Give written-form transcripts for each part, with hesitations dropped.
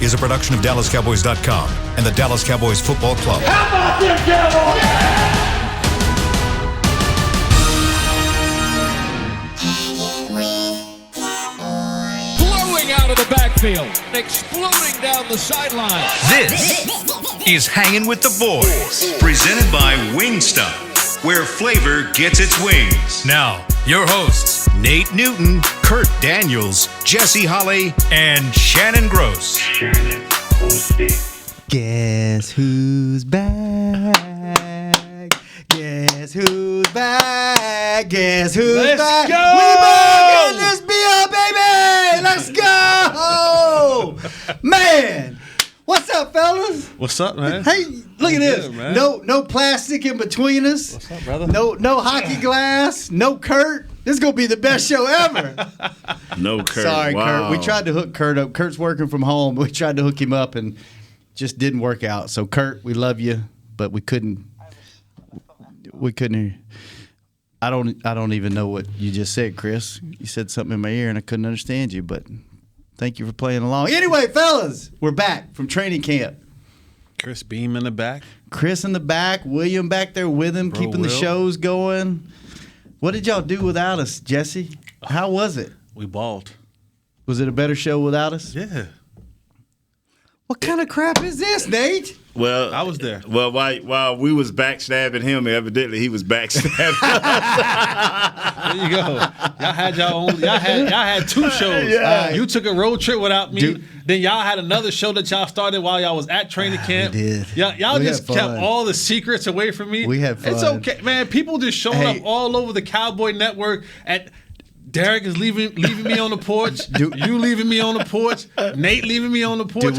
is a production of DallasCowboys.com and the Dallas Cowboys Football Club. How about them Cowboys? Blowing out of the backfield, exploding down the sideline. This is Hangin' with the Boys, presented by Wingstop, where flavor gets its wings. Now, your hosts, Nate Newton, Kurt Daniels, Jesse Holley, and Shannon Gross. Guess who's back? Guess who's back? Guess who's back? Go! We back in this beer, baby! Let's go! Man, what's up, fellas? What's up, man? Hey, look at this. Good, man. No plastic in between us. What's up, brother? No hockey glass. No Kurt. This is gonna be the best show ever. No Kurt. Sorry, Wow. Kurt. We tried to hook Kurt up. Kurt's working from home. We tried to hook him up and just didn't work out. So, Kurt, we love you, but we couldn't. I don't even know what you just said, Chris. You said something in my ear and I couldn't understand you, but thank you for playing along. Anyway, fellas, we're back from training camp. Chris Beam in the back. Chris in the back, William back there with him, Bro, keeping the Will. shows going. What did y'all do without us, Jesse? How was it? We balled. Was it a better show without us? Yeah. What kind of crap is this, Nate? Well, I was there. Well, while we was backstabbing him, evidently he was backstabbing us. There you go. Y'all had your own. Y'all had two shows. Yeah. You took a road trip without me. Dude. Then y'all had another show that y'all started while y'all was at training camp. We did. Y'all We just had kept fun. all the secrets away from me. We had fun. It's okay, man. People just showing Hey. up all over the Cowboy Network. Derek is leaving me on the porch. You leaving me on the porch. Nate leaving me on the porch.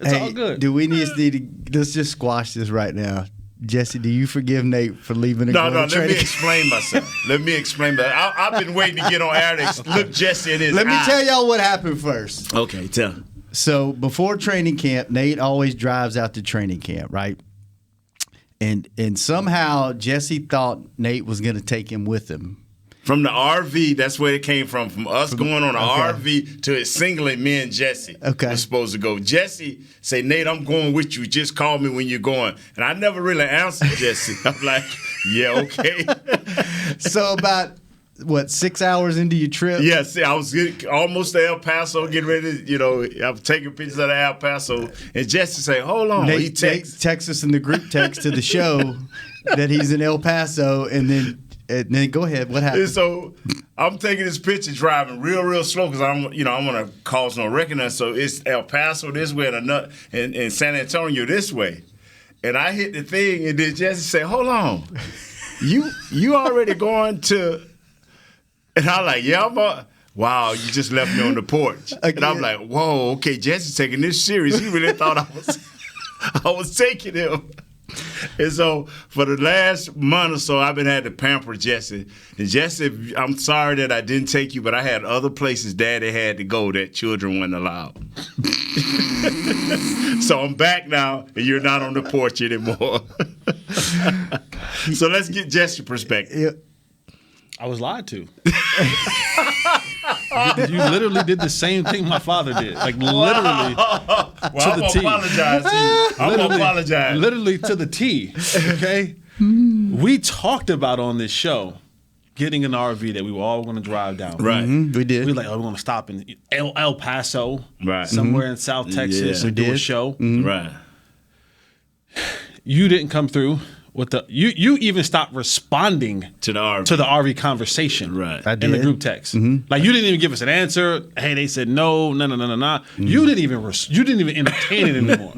It's all good. Do we need to let's just squash this right now. Jesse, do you forgive Nate for leaving and No, going to let training me explain myself. Let me explain that. I've been waiting to get on air to look Jesse in his Let me eye. tell y'all what happened first. Okay, tell him. So before training camp, Nate always drives out to training camp, right? And somehow Jesse thought Nate was going to take him with him. From the RV, that's where it came from us going on the RV to it singling me and Jesse. Okay. Was supposed to go. Jesse say, Nate, I'm going with you. Just call me when you're going. And I never really answered Jesse. I'm like, yeah, okay. So about, 6 hours into your trip? Yeah, see, I was almost to El Paso, getting ready to, I'm taking pictures of the El Paso. And Jesse say, hold on. He Nate texts. texts us in the group text to the show that he's in El Paso, and then go ahead. What happened? And so I'm taking this picture driving real slow because I want to cause no reckoning. So it's El Paso this way and San Antonio this way. And I hit the thing, and then Jesse said, hold on. You already going to... And I'm like, yeah, wow, you just left me on the porch. And I'm like, whoa, okay, Jesse's taking this serious. He really thought I was taking him. And so for the last month or so, I've been had to pamper Jesse. And Jesse, I'm sorry that I didn't take you, but I had other places Daddy had to go that children weren't allowed. So I'm back now, and you're not on the porch anymore. So let's get Jesse's perspective. I was lied to. You literally did the same thing my father did. Like literally Well, to I'm the going T. to apologize to you. I'm going to apologize. Literally to the T. Okay? We talked about on this show getting an RV that we were all going to drive down. Right. We did. We were like, we're going to stop in El Paso, Right. somewhere in South Texas, Yeah. and do a did. show. Right. You didn't come through with the. You even stopped responding To the RV. to the RV conversation. Right. I In the did. group text. Like you didn't even give us an answer. Hey, they said no. You didn't even entertain it anymore.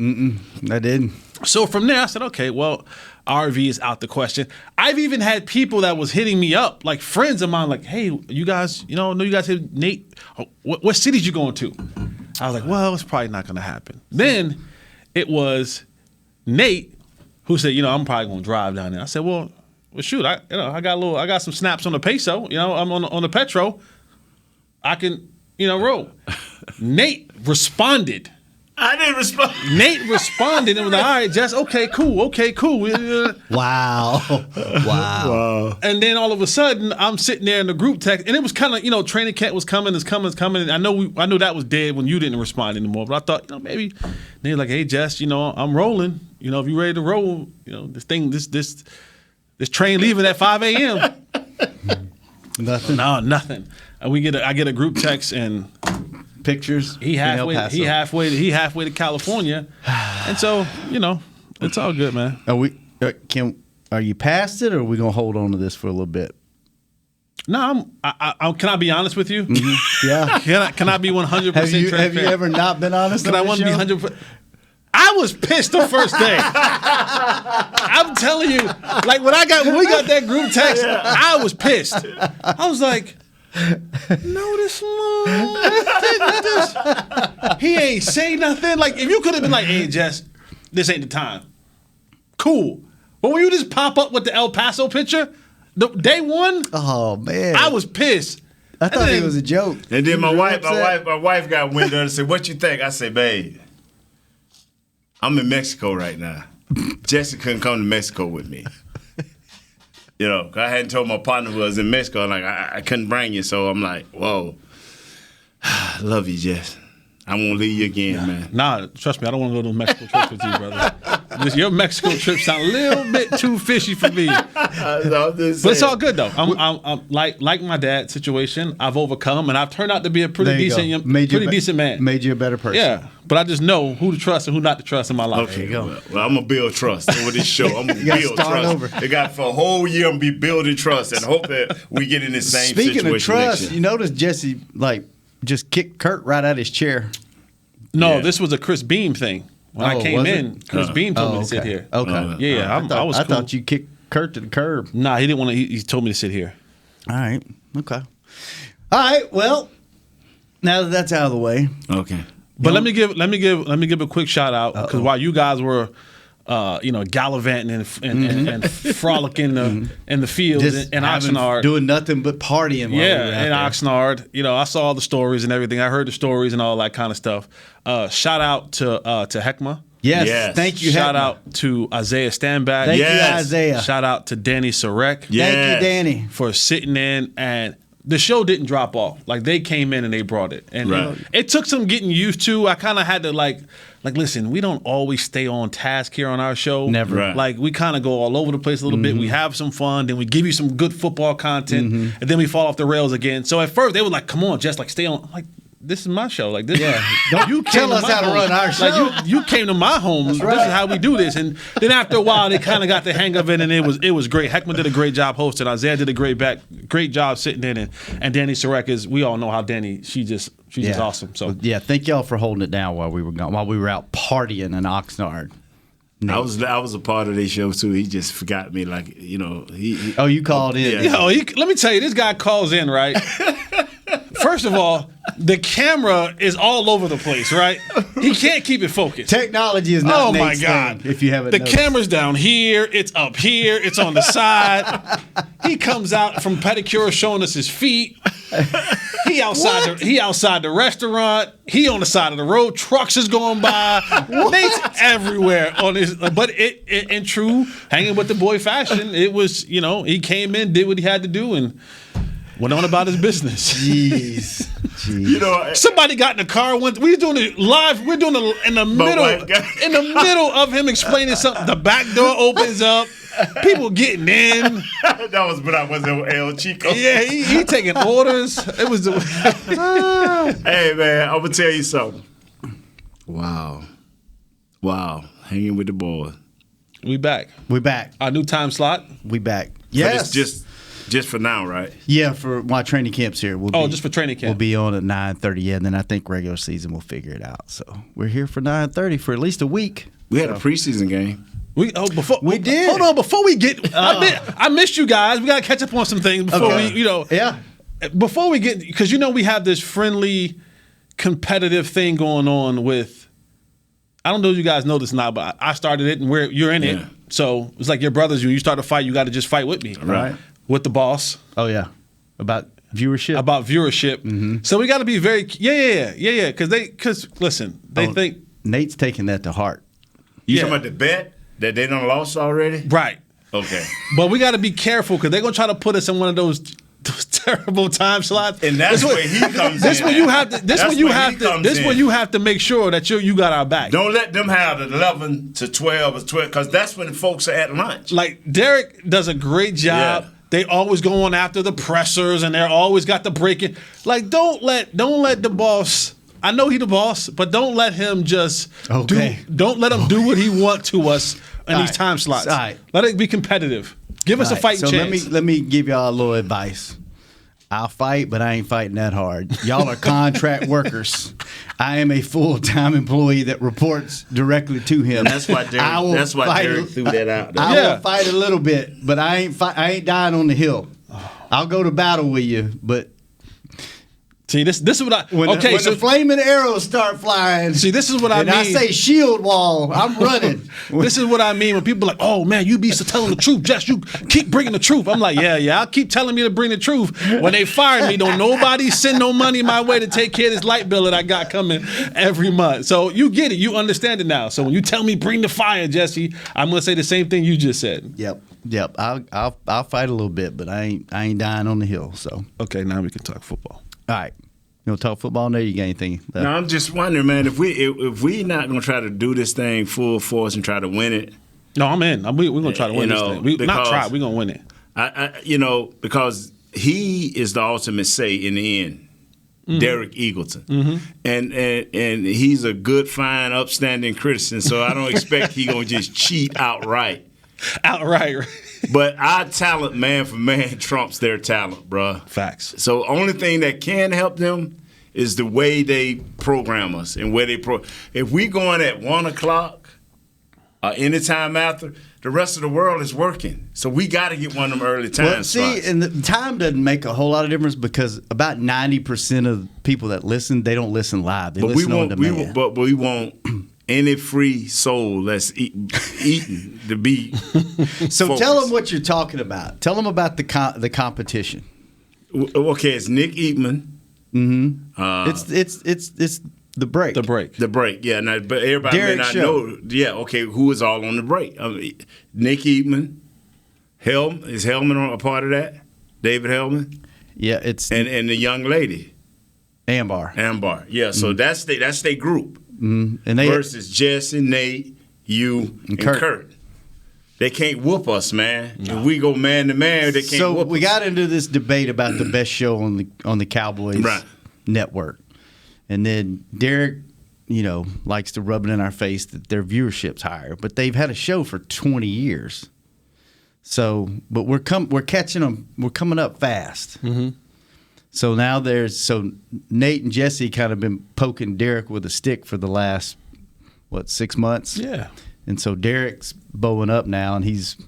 I did. So from there, I said, okay, well, RV is out the question. I've even had people that was hitting me up, like friends of mine, like, hey, you guys, I know you guys said, Nate, what cities you going to? I was like, well, it's probably not going to happen. Then it was Nate who said, I'm probably going to drive down there. I said, well, shoot, I got some snaps on the peso. I'm on the petro. I can, roll. Nate responded I didn't respond. Nate responded and was like, all right, Jess, okay, cool. Wow. And then all of a sudden, I'm sitting there in the group text, and it was kind of, training camp was coming. And I knew that was dead when you didn't respond anymore. But I thought, maybe they're like, hey, Jess, I'm rolling. If you ready to roll, this train leaving at 5 a.m. Nothing. No, nothing. And I get a group text and pictures. He halfway to California, and so it's all good, man. Are you past it, or are we gonna hold on to this for a little bit? No, can I be honest with you? Mm-hmm. Yeah. Can I be 100% transparent? Have you ever not been honest? Can I want to be 100%? I was pissed the first day. I'm telling you, like when we got that group text, I was pissed. I was like, no, this he ain't say nothing. Like if you could have been like, hey, Jess, this ain't the time. Cool. But when you just pop up with the El Paso picture, day one, oh man, I was pissed. I thought it was a joke. And then my wife got wind of it and said, "What you think?" I said, "Babe, I'm in Mexico right now. Jesse couldn't come to Mexico with me. I hadn't told my partner who was in Mexico, like I couldn't bring you. So I'm like, whoa, I love you, Jess. I won't leave you again, man. Nah, trust me, I don't want to go to those Mexico trips with you, brother. Your Mexico trip sound a little bit too fishy for me. But it's all good though. I'm like my dad's situation. I've overcome, and I've turned out to be a pretty decent man. Made you a better person. Yeah, but I just know who to trust and who not to trust in my life. Okay, well, I'm gonna build trust over this show. I'm gonna build trust. They got for a whole year. I'm gonna be building trust and hope that we get in the same situation. Speaking of trust, you notice Jesse just kicked Kurt right out of his chair. No, this was a Chris Beam thing. When I came in, Chris Beam told me to sit here. Okay. I was cool. I thought you kicked Kurt to the curb. Nah, he didn't want to. He told me to sit here. All right. Okay. All right. Well, now that that's out of the way. Okay. But let me give a quick shout out because while you guys were gallivanting and frolicking in the fields in Oxnard, doing nothing but partying. In Oxnard, I saw all the stories and everything. I heard the stories and all that kind of stuff. Shout out to Heckma. Yes. Thank you. Shout out to Isaiah Stanback. Thank you, Isaiah. Shout out to Danny Sarek. Yes. Thank you, Danny, for sitting in, and the show didn't drop off. Like they came in and they brought it, and it took some getting used to. I kind of had to like listen. We don't always stay on task here on our show. Never. Right. Like we kind of go all over the place a little bit. We have some fun, then we give you some good football content, and then we fall off the rails again. So at first they were like, "Come on, Jess, stay on." I'm like, this is my show. Like this. Yeah. Don't you tell us how to run our show. Like you came to my home. This is how we do this. And then after a while, they kind of got the hang of it, and it was great. Heckman did a great job hosting. Isaiah did a great job sitting in, and Danny Sarek we all know how Danny. She's just awesome. So thank y'all for holding it down while we were gone. While we were out partying in Oxnard. I was a part of their show too. He just forgot me. Like he oh, you called in. Yeah. Let me tell you, this guy calls in right. First of all, the camera is all over the place, right? He can't keep it focused. Technology is not. Oh Nate's my God! Thing, if you haven't, the noticed. camera's down here, it's up here, it's on the side. He comes out from pedicure showing us his feet. He outside the restaurant. He on the side of the road. Trucks is going by. Nate's everywhere on his. But it in true hanging with the boy fashion, it was he came in, did what he had to do, and went on about his business. Jeez. Somebody got in the car. We was doing it live. We're doing it in the middle of him explaining something. The back door opens up. People getting in. That was when I was in El Chico. Yeah, he taking orders. It was. Hey man, I'm gonna tell you something. Wow, hanging with the boys. We back. Our new time slot. We back. Yes. Just for now, right? Yeah, for my training camp's here. Just for training camp. We'll be on at 9:30, and then I think regular season we'll figure it out. So we're here for 9:30 for at least a week. We had a preseason game. We did. Hold on, before we get, I missed you guys. We gotta catch up on some things before we, Yeah. Before we get, because we have this friendly, competitive thing going on with. I don't know if you guys know this now, but I started it, and you're in it. So it's like your brothers. When you start a fight, you got to just fight with me, right? With the boss. Oh yeah. About viewership. Mm-hmm. So we got to be very Because listen, they think Nate's taking that to heart. You talking about the bet that they done lost already? Right. Okay. But we got to be careful because they're going to try to put us in one of those terrible time slots. And that's where he comes This in. when you have to. This That's when you where have he to. comes This in. when you have to make sure that you got our back. Don't let them have 11 to 12 or 12 because that's when the folks are at lunch. Like Derek does a great job. Yeah. They always go on after the pressers, and they're always got the breaking. Like don't let the boss. I know he the boss, but don't let him just don't let him do what he want to us in these time slots. All right. Let it be competitive. Give us a fighting chance. Let me give y'all a little advice. I'll fight, but I ain't fighting that hard. Y'all are contract workers. I am a full-time employee that reports directly to him. And that's why Derek threw that out there. I will fight a little bit, but I ain't dying on the hill. I'll go to battle with you, but See, this is what I when the flaming arrows start flying. See, this is what I mean. And I say shield wall, I'm running. This is what I mean when people are like, oh man, you be telling the truth, Jess. You keep bringing the truth. I'm like, yeah, I'll keep telling me to bring the truth. When they fire me, don't nobody send no money my way to take care of this light bill that I got coming every month. So you get it, you understand it now. So when you tell me bring the fire, Jesse, I'm gonna say the same thing you just said. Yep. I'll fight a little bit, but I ain't dying on the hill. So okay, now we can talk football. All right. You want to talk football now? You got anything left? No, I'm just wondering, man, if we not gonna try to do this thing full force and try to win it. No, I'm in. We're gonna try to win this thing. We're gonna win it. Because he is the ultimate say in the end. Mm-hmm. Derek Eagleton, and he's a good, fine, upstanding Christian. So I don't expect he gonna just cheat outright. Right. But our talent, man for man, trumps their talent, bruh. Facts. So only thing that can help them is the way they program us and where they If we going at 1 o'clock or anytime after, the rest of the world is working. So we got to get one of them early time slots. And the time doesn't make a whole lot of difference because about 90% of people that listen, they don't listen live. They listen on demand. But we want any free soul that's eating to be. So focused. tell them what you're talking about. Tell them about the competition. Okay, it's Nick Eatman. Mm-hmm. It's the break. The break. Yeah, now, but everybody Derek may not Show. know. Yeah, okay, who is all on the break? Nick Eatman, is Hellman a part of that? David Hellman. Yeah, it's and the young lady, Ambar. Yeah, so that's their group. Mm-hmm. And they versus Jesse, Nate, you, and Kurt. They can't whoop us, man. No. If we go man to man, they can't whoop us. So we got into this debate about the best show on the Cowboys network. And then Derek, likes to rub it in our face that their viewership's higher. But they've had a show for 20 years. So, but we're catching them. We're coming up fast. Mm-hmm. So now Nate and Jesse kind of been poking Derek with a stick for the last, 6 months? Yeah. And so Derek's bowing up now, and he's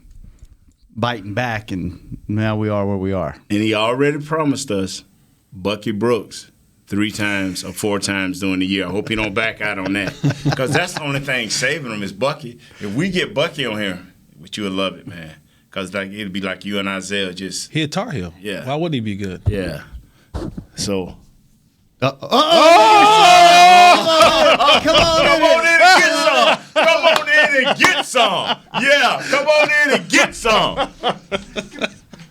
biting back, and now we are where we are. And he already promised us Bucky Brooks 3 times or 4 times during the year. I hope he don't back out on that because that's the only thing saving him is Bucky. If we get Bucky on here, which you would love it, man, because it'd be like you and Isaiah just. He a Tar Heel. Yeah. Why wouldn't he be good? Yeah. So. Come on in and get some. Yeah, come on in and get some.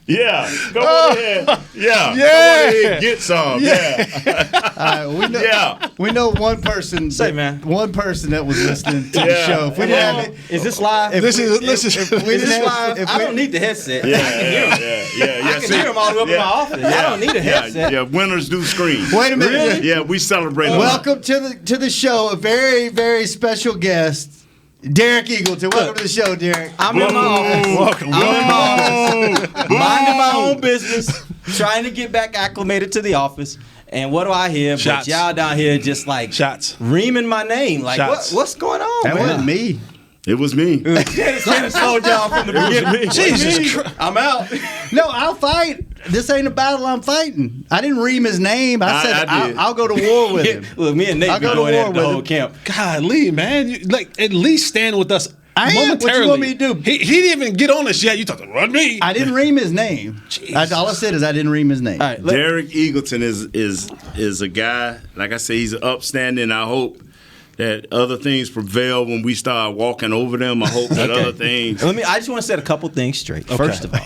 Yeah, come on in. Yeah, come on in and get some. Yeah. We know one person. One person that was listening to the show. If we didn't have it, is this live? Is this live? I don't need the headset. Yeah, I can hear him. I can hear him all the way up in my office. I don't need a headset. Yeah, winners do scream. Wait a minute. Really? Yeah, we celebrate. Welcome to the show. A very, very special guest. Derek Eagleton, welcome to the show, Derek. I'm in my office. Welcome. Minding my own business, trying to get back acclimated to the office. And what do I hear? Shots. But y'all down here just like shots, reaming my name. Like what's going on? That wasn't me. It was me. Dennis slowed down from the beginning. Jesus Christ. I'm out. No, I'll fight. This ain't a battle I'm fighting. I didn't ream his name. I said I'll go to war with him. Look, me and Nate be going at the whole camp. Golly, man. At least stand with us momentarily. What you want me to do? He didn't even get on us yet. You talking to run me. I didn't ream his name. All I said is I didn't ream his name. All right, Derek Eagleton is a guy, like I say, he's upstanding. I hope that other things prevail when we start walking over them. I hope that other things. I just want to set a couple things straight. Okay.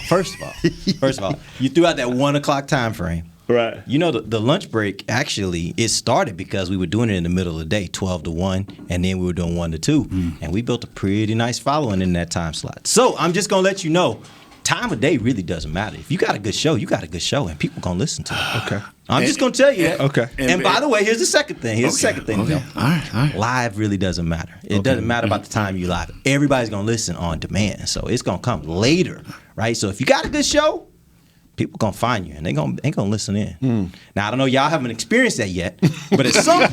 First of all, you threw out that 1 o'clock time frame. Right. You know, the lunch break, actually, it started because we were doing it in the middle of the day, 12 to 1, and then we were doing 1 to 2. And we built a pretty nice following in that time slot. So I'm just going to let you know, time of day really doesn't matter. If you got a good show, you got a good show, and people going to listen to it. Okay. I'm just going to tell you that. Okay. And by the way, here's the second thing. All right. Live really doesn't matter. It doesn't matter about the time you live. Everybody's going to listen on demand, so it's going to come later, right? So if you got a good show, people gonna find you and they gonna listen in. Now I don't know, y'all haven't experienced that yet, but at some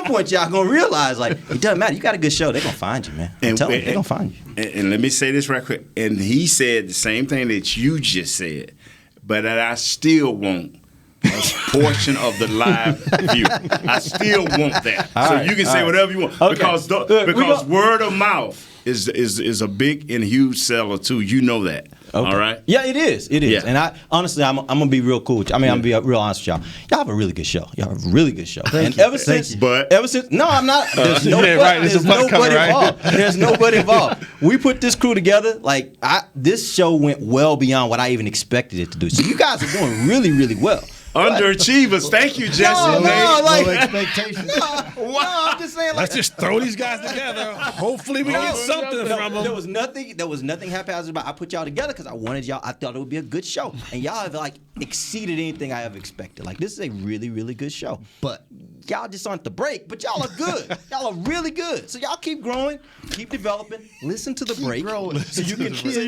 point, y'all gonna realize like it doesn't matter. You got a good show, they gonna find you, man. They gonna find you. And let me say this right quick. And he said the same thing that you just said, but that I still want a portion of the live view. I still want that. You can say whatever you want because word of mouth is a big and huge seller too. You know that. Okay. All right. Yeah, it is. It is. Yeah. And I honestly, I'm gonna be real cool with you. I'm gonna be real honest with y'all. Y'all have a really good show. Y'all have a really good show. Ever since, no, I'm not. There's no, there's nobody involved. There's nobody involved. We put this crew together. Like this show went well beyond what I even expected it to do. So you guys are doing really, really well. Underachievers. Thank you, Jesse. No expectations. No, I'm just saying. Let's just throw these guys together. Hopefully we get something from them. There was nothing haphazard about. I put y'all together because I wanted y'all. I thought it would be a good show, and y'all have like exceeded anything I ever expected. Like this is a really, really good show. But y'all just aren't the break. But y'all are good. Y'all are really good. So y'all keep growing, keep developing. Listen to the break, so you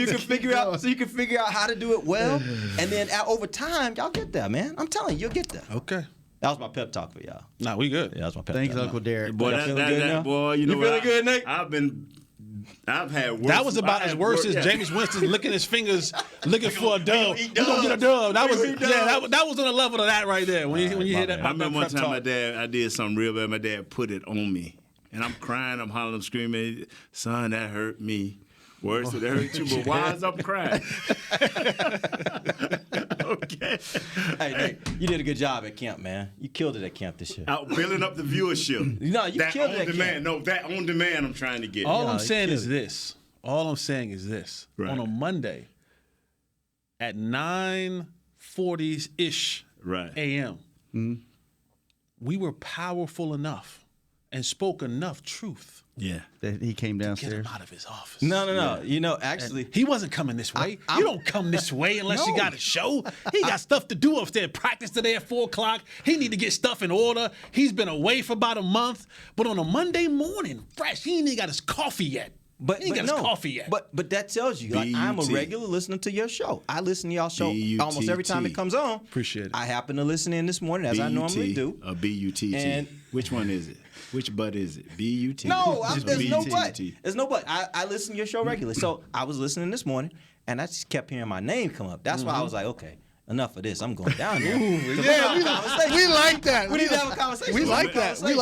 can figure out how to do it well, and then over time y'all get there, man. I'm telling you, you'll get there. Okay. That was my pep talk for y'all. Nah, we good. Yeah, that was my pep Thanks, talk. Uncle Derek. Boy, boy, you know you feeling good, Nate? I've had worse. That was about as worse as Jameis Winston licking his fingers, looking for a dub. We're gonna get a dub. That was on the level of that right there. When you hear that. I remember one time I did something real bad. My dad put it on me, and I'm crying, I'm hollering, I'm screaming, son, that hurt me. Worse, it hurt you, but why is I'm crying? Okay. Hey, Nate, you did a good job at camp, man. You killed it at camp this year. Out building up the viewership. No, you that killed it on at demand. camp. No, that on demand I'm trying to get. All I'm saying is this. Right. On a Monday at 9:40-ish a.m., we were powerful enough and spoke enough truth. Yeah. That he came Get downstairs. him out of his office. No. Yeah. You know, actually, He wasn't coming this way. You don't come this way unless you got a show. He got stuff to do upstairs. Practice today at 4 o'clock. He need to get stuff in order. He's been away for about a month. But on a Monday morning, fresh, he ain't even got his coffee yet. He ain't got his coffee yet. But that tells you, like, I'm a regular listener to your show. I listen to y'all show almost every time it comes on. Appreciate it. I happen to listen in this morning as I normally do. A B-U-T-T. And which one is it? Which butt is it? B-U-T. No, there's no B-U-T. but. There's no but. I listen to your show regularly. So I was listening this morning, and I just kept hearing my name come up. That's why I was like, okay, enough of this. I'm going down there. We like that. We need to have a conversation. We like that. Maybe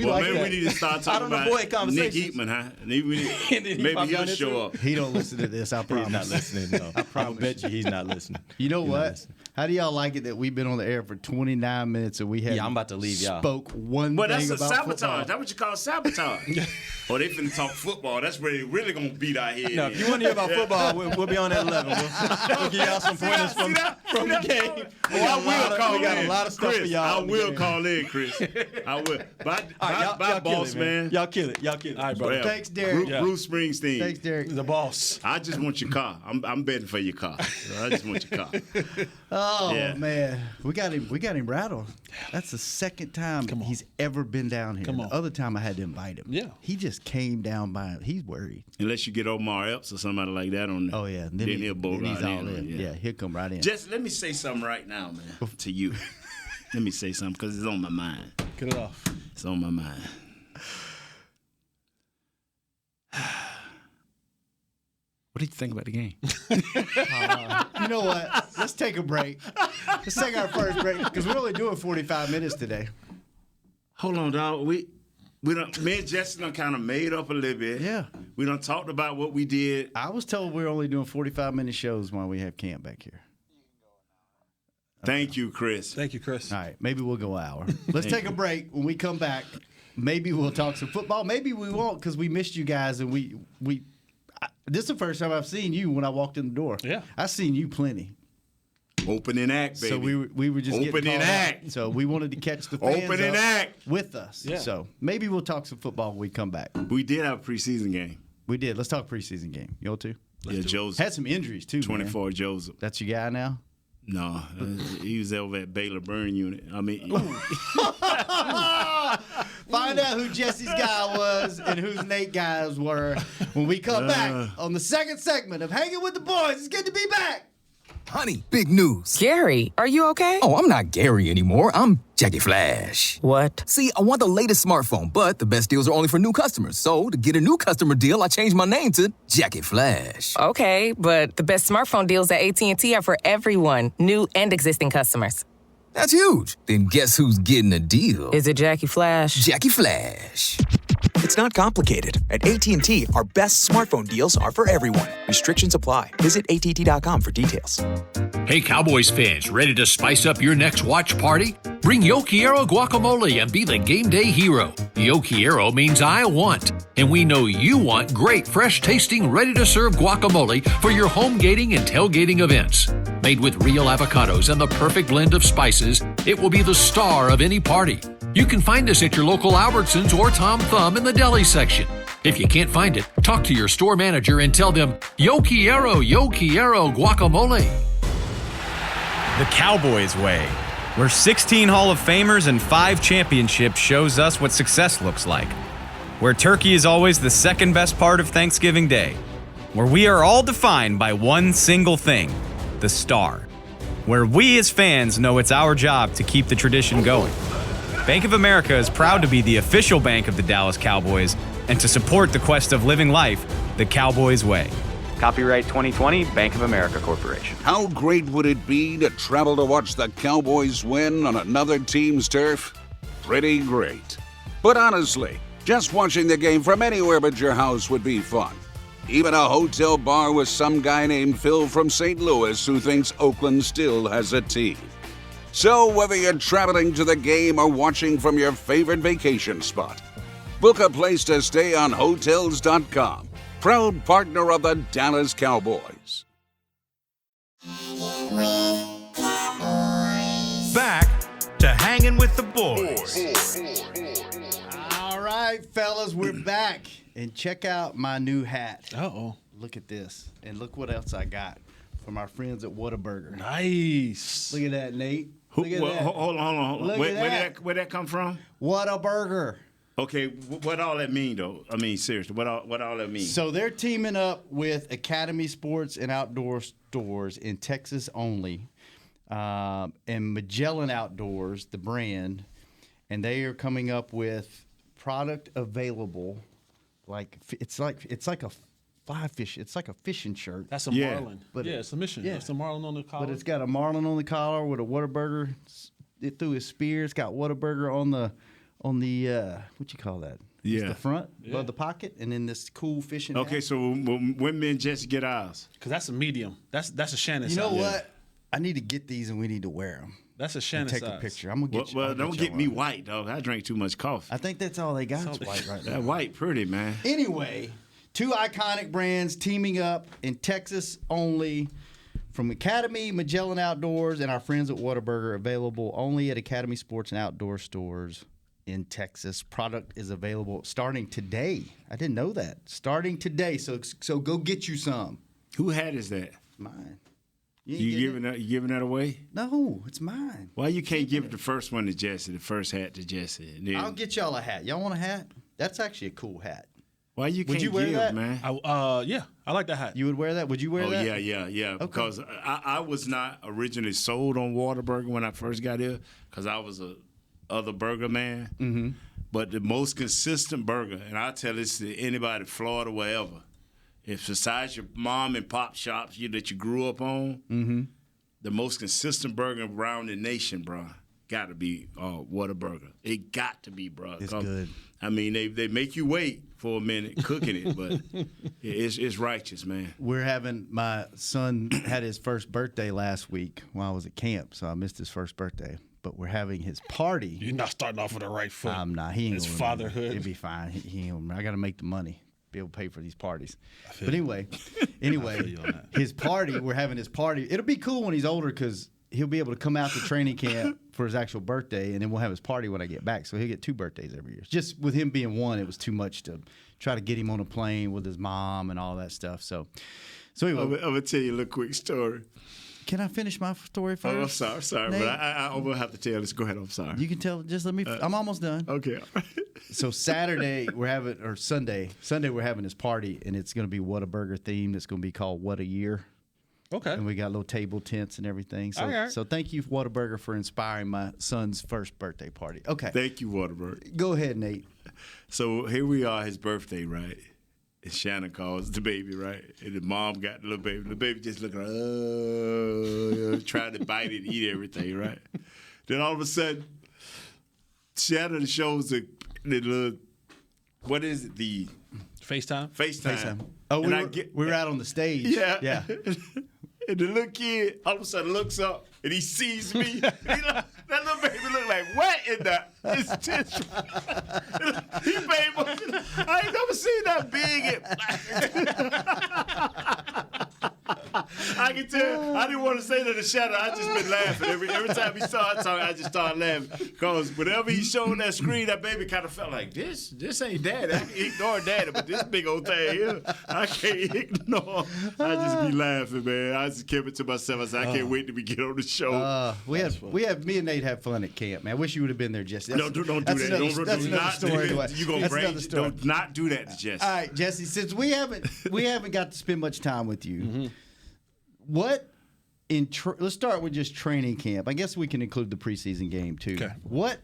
we need to start talking about Nick conversations. Eatman, huh? Maybe he'll show up. He don't listen to this, I promise. He's not listening. No. I bet you he's not listening. You know what? How do y'all like it that we've been on the air for 29 minutes and we haven't I'm about to leave y'all. spoke one But thing that's a about sabotage. football? That's what you call sabotage. Or they finna talk football. That's where they really gonna beat our head. No, if you want to hear about football, we'll be on at 11. We'll give y'all some pointers from the game. We got a lot of stuff Chris, for y'all. I will call in, Chris. I will. Bye, boss, man. Y'all kill it. All right, bro. Well, Thanks, Derek. Bruce Springsteen. Thanks, Derek. The boss. I just want your car. I'm betting for your car. I just want your car. Oh, Yeah. man. We got him rattled. That's the second time he's ever been down here. Come on. The other time I had to invite him. Yeah. He just came down by him. He's worried. Unless you get Omar Epps or somebody like that on there. Oh, yeah. Then he'll bolt he's right all in. Yeah, he'll come right in. Just let me say something right now, man, to you. Let me say something because it's on my mind. Get it off. It's on my mind. What did you think about the game? You know what? Let's take a break. Let's take our first break because we're only doing 45 minutes today. Hold on, dog. We done, me and Jesse done kind of made up a little bit. Yeah. We done talked about what we did. I was told we're only doing 45-minute shows while we have camp back here. Thank you, Chris. Thank you, Chris. All right, maybe we'll go an hour. Let's take a break. When we come back, maybe we'll talk some football. Maybe we won't because we missed you guys, and this is the first time I've seen you when I walked in the door. Yeah. I've seen you plenty. Opening act, baby. So we were just opening getting act. Out. So we wanted to catch the fans Opening up act with us. Yeah. So maybe we'll talk some football when we come back. We did have a preseason game. We did. Let's talk preseason game. You want to? Yeah, Joseph. Had some injuries too. 24 man. Joseph. That's your guy now. No, he was over at Baylor Burn Unit. I mean, Find out who Jesse's guy was and whose Nate guys were when we come back on the second segment of Hanging with the Boys. It's good to be back. Honey, big news. Gary, are you okay? Oh, I'm not Gary anymore. I'm Jackie Flash. What? See, I want the latest smartphone, but the best deals are only for new customers. So, to get a new customer deal, I changed my name to Jackie Flash. Okay, but the best smartphone deals at AT&T are for everyone, new and existing customers. That's huge. Then guess who's getting a deal? Is it Jackie Flash? Jackie Flash. It's not complicated. At AT&T, our best smartphone deals are for everyone. Restrictions apply. Visit att.com for details. Hey, Cowboys fans, ready to spice up your next watch party? Bring Yo Quiero guacamole and be the game day hero. Yo Quiero means I want, and we know you want great, fresh-tasting, ready-to-serve guacamole for your home gating and tailgating events. Made with real avocados and the perfect blend of spices, it will be the star of any party. You can find us at your local Albertsons or Tom Thumb in the deli section. If you can't find it, talk to your store manager and tell them, Yo Quiero guacamole. The Cowboys way, where 16 Hall of Famers and 5 championships shows us what success looks like. Where turkey is always the second best part of Thanksgiving Day. Where we are all defined by one single thing, the star. Where we as fans know it's our job to keep the tradition going. Bank of America is proud to be the official bank of the Dallas Cowboys and to support the quest of living life the Cowboys way. Copyright 2020, Bank of America Corporation. How great would it be to travel to watch the Cowboys win on another team's turf? Pretty great. But honestly, just watching the game from anywhere but your house would be fun. Even a hotel bar with some guy named Phil from St. Louis who thinks Oakland still has a team. So whether you're traveling to the game or watching from your favorite vacation spot, book a place to stay on Hotels.com, proud partner of the Dallas Cowboys. Back to Hanging with the Boys. All right, fellas, we're back. And check out my new hat. Uh-oh. Look at this. And look what else I got from our friends at Whataburger. Nice. Look at that, Nate. Look at that. Hold on. Look at that. Where'd that come from? Whataburger. Okay, what all that mean though? I mean, seriously, what all that mean? So they're teaming up with Academy Sports and Outdoor Stores in Texas only, and Magellan Outdoors, the brand, and they are coming up with product available. It's like a fly fish. It's like a fishing shirt. That's a marlin. But it's a mission. Yeah. It's a marlin on the collar. But it's got a marlin on the collar with a Whataburger. It through his spear. It's got Whataburger on the what you call that? Yeah. It's the front of the pocket, and then this cool fishing. Okay, hat. so when men just get ours? Because that's a medium. That's a Shannon size. You know what? I need to get these, and we need to wear them. That's a Shannon Take size. a picture. I'm gonna get you. Well, don't get me white, dog. I drink too much coffee. I think that's all they got. It's white right now. That white pretty, man. Anyway, 2 iconic brands teaming up in Texas only. From Academy, Magellan Outdoors, and our friends at Whataburger, available only at Academy Sports and Outdoor Stores in Texas. Product is available starting today. I didn't know that. Starting today, so go get you some. Who hat is that? Mine. You giving that away? No, it's mine. Why you can't give the first one to Jesse, the first hat to Jesse? Then, I'll get y'all a hat. Y'all want a hat? That's actually a cool hat. Why you can't Would you wear give, that? man? Yeah, I like that hat. You would wear that? Would you wear that? Yeah. Okay. Because I was not originally sold on Whataburger when I first got here because I was a other burger man. Mm-hmm. But the most consistent burger, and I tell this to anybody, Florida, wherever, if besides your mom and pop shops that you grew up on, mm-hmm. the most consistent burger around the nation, bro, got to be Whataburger. It got to be, bro. It's good. I mean, they make you wait for a minute cooking it, but it's righteous, man. My son had his first birthday last week while I was at camp, so I missed his first birthday. but we're having his party. You're not starting off with the right foot. I'm not. He ain't It's gonna fatherhood. It'll be fine. He ain't, I got to make the money. Be able to pay for these parties. But anyway, his party, we're having his party. It'll be cool when he's older because he'll be able to come out to training camp for his actual birthday, and then we'll have his party when I get back. So he'll get 2 birthdays every year. Just with him being one, it was too much to try to get him on a plane with his mom and all that stuff. So anyway. I'm going to tell you a little quick story. Can I finish my story first? Oh, I'm sorry, Nate? but I'm going to have to tell this. Go ahead, I'm sorry. You can tell. Just let me. I'm almost done. Okay. So Sunday we're having this party, and it's going to be Whataburger themed. It's going to be called What a Year. Okay. And we got little table tents and everything. So, right. So thank you, Whataburger, for inspiring my son's first birthday party. Okay. Thank you, Whataburger. Go ahead, Nate. So here we are, his birthday, right? And Shannon calls the baby, right? And the mom got the little baby. The baby just looking, trying to bite it, eat everything, right? Then all of a sudden, Shannon shows the little, what is it? The FaceTime. Oh, we were out on the stage. Yeah. And the little kid all of a sudden looks up and he sees me. That little baby look like, what in the? It's just, he paid more. I ain't never seen that big. I can tell. I didn't want to say that to Shadow. I just been laughing every time he started talking. I just started laughing because whenever he showed that screen, that baby kind of felt like this ain't daddy. I can ignore daddy, but this big old thing here, I can't ignore. I just be laughing, man. I just kept it to myself. I said, I can't wait till we get on the show. Me and Nate had fun at camp, man. I wish you would have been there, Jesse. Don't do that. That's another story. You gonna break? Don't not do that to Jesse. All right, Jesse. Since we haven't got to spend much time with you. Mm-hmm. Let's start with just training camp. I guess we can include the preseason game too. Okay. What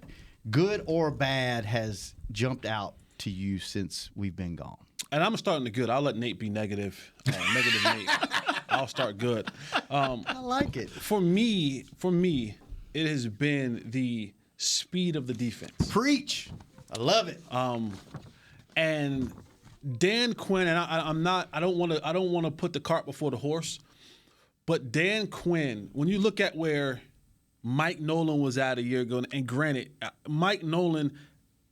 good or bad has jumped out to you since we've been gone? And I'm starting to good. I'll let Nate be negative. Negative Nate. I'll start good. I like it. For me, it has been the speed of the defense. Preach. I love it. And Dan Quinn, and I don't want to put the cart before the horse. But Dan Quinn, when you look at where Mike Nolan was at a year ago, and granted, Mike Nolan,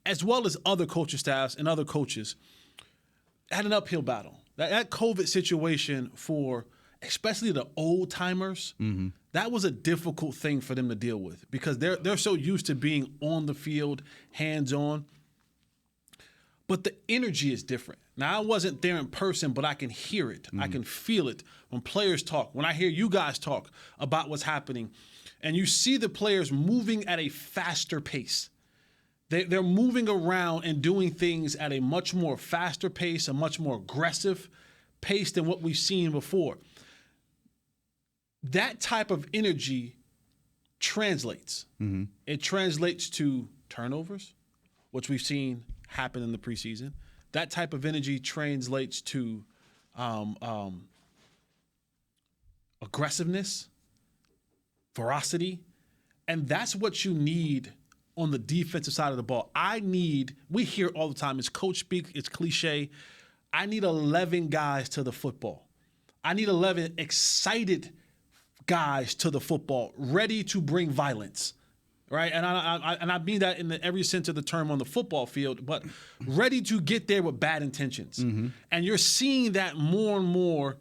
as well as other coaching staffs and other coaches, had an uphill battle. That COVID situation for especially the old timers, that was a difficult thing for them to deal with because they're so used to being on the field, hands on. But the energy is different. Now, I wasn't there in person, but I can hear it. I can feel it when players talk, when I hear you guys talk about what's happening. And you see the players moving at a faster pace. They're moving around and doing things at a much more faster pace, a much more aggressive pace than what we've seen before. That type of energy translates. It translates to turnovers, which we've seen happen in the preseason. That type of energy translates to aggressiveness, ferocity, and that's what you need on the defensive side of the ball. We hear all the time, it's coach speak, it's cliche, I need 11 guys to the football. I need 11 excited guys to the football, ready to bring violence. Right, and I mean that in every sense of the term on the football field, but ready to get there with bad intentions. And you're seeing that more and more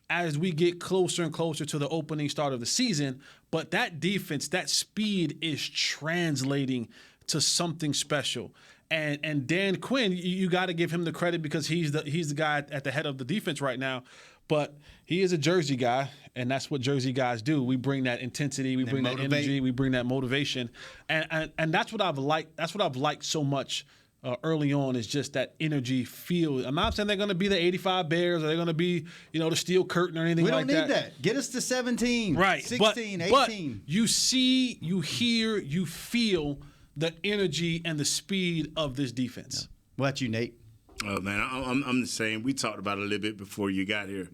as we get closer and closer to the opening start of the season. But that defense, that speed is translating to something special. And Dan Quinn, you got to give him the credit because he's the guy at the head of the defense right now. But he is a Jersey guy, and that's what Jersey guys do. We bring that intensity, we bring that energy, we bring that motivation, and that's what I've liked. That's what I've liked so much early on is just that energy feel. I'm not saying they're going to be the 85 Bears or they're going to be the steel curtain or anything like that. We don't need that. Get us to 17, right? 16, 18. But you see, you hear, you feel the energy and the speed of this defense. Yeah. What about you, Nate? Oh, man, I'm the same. We talked about it a little bit before you got here.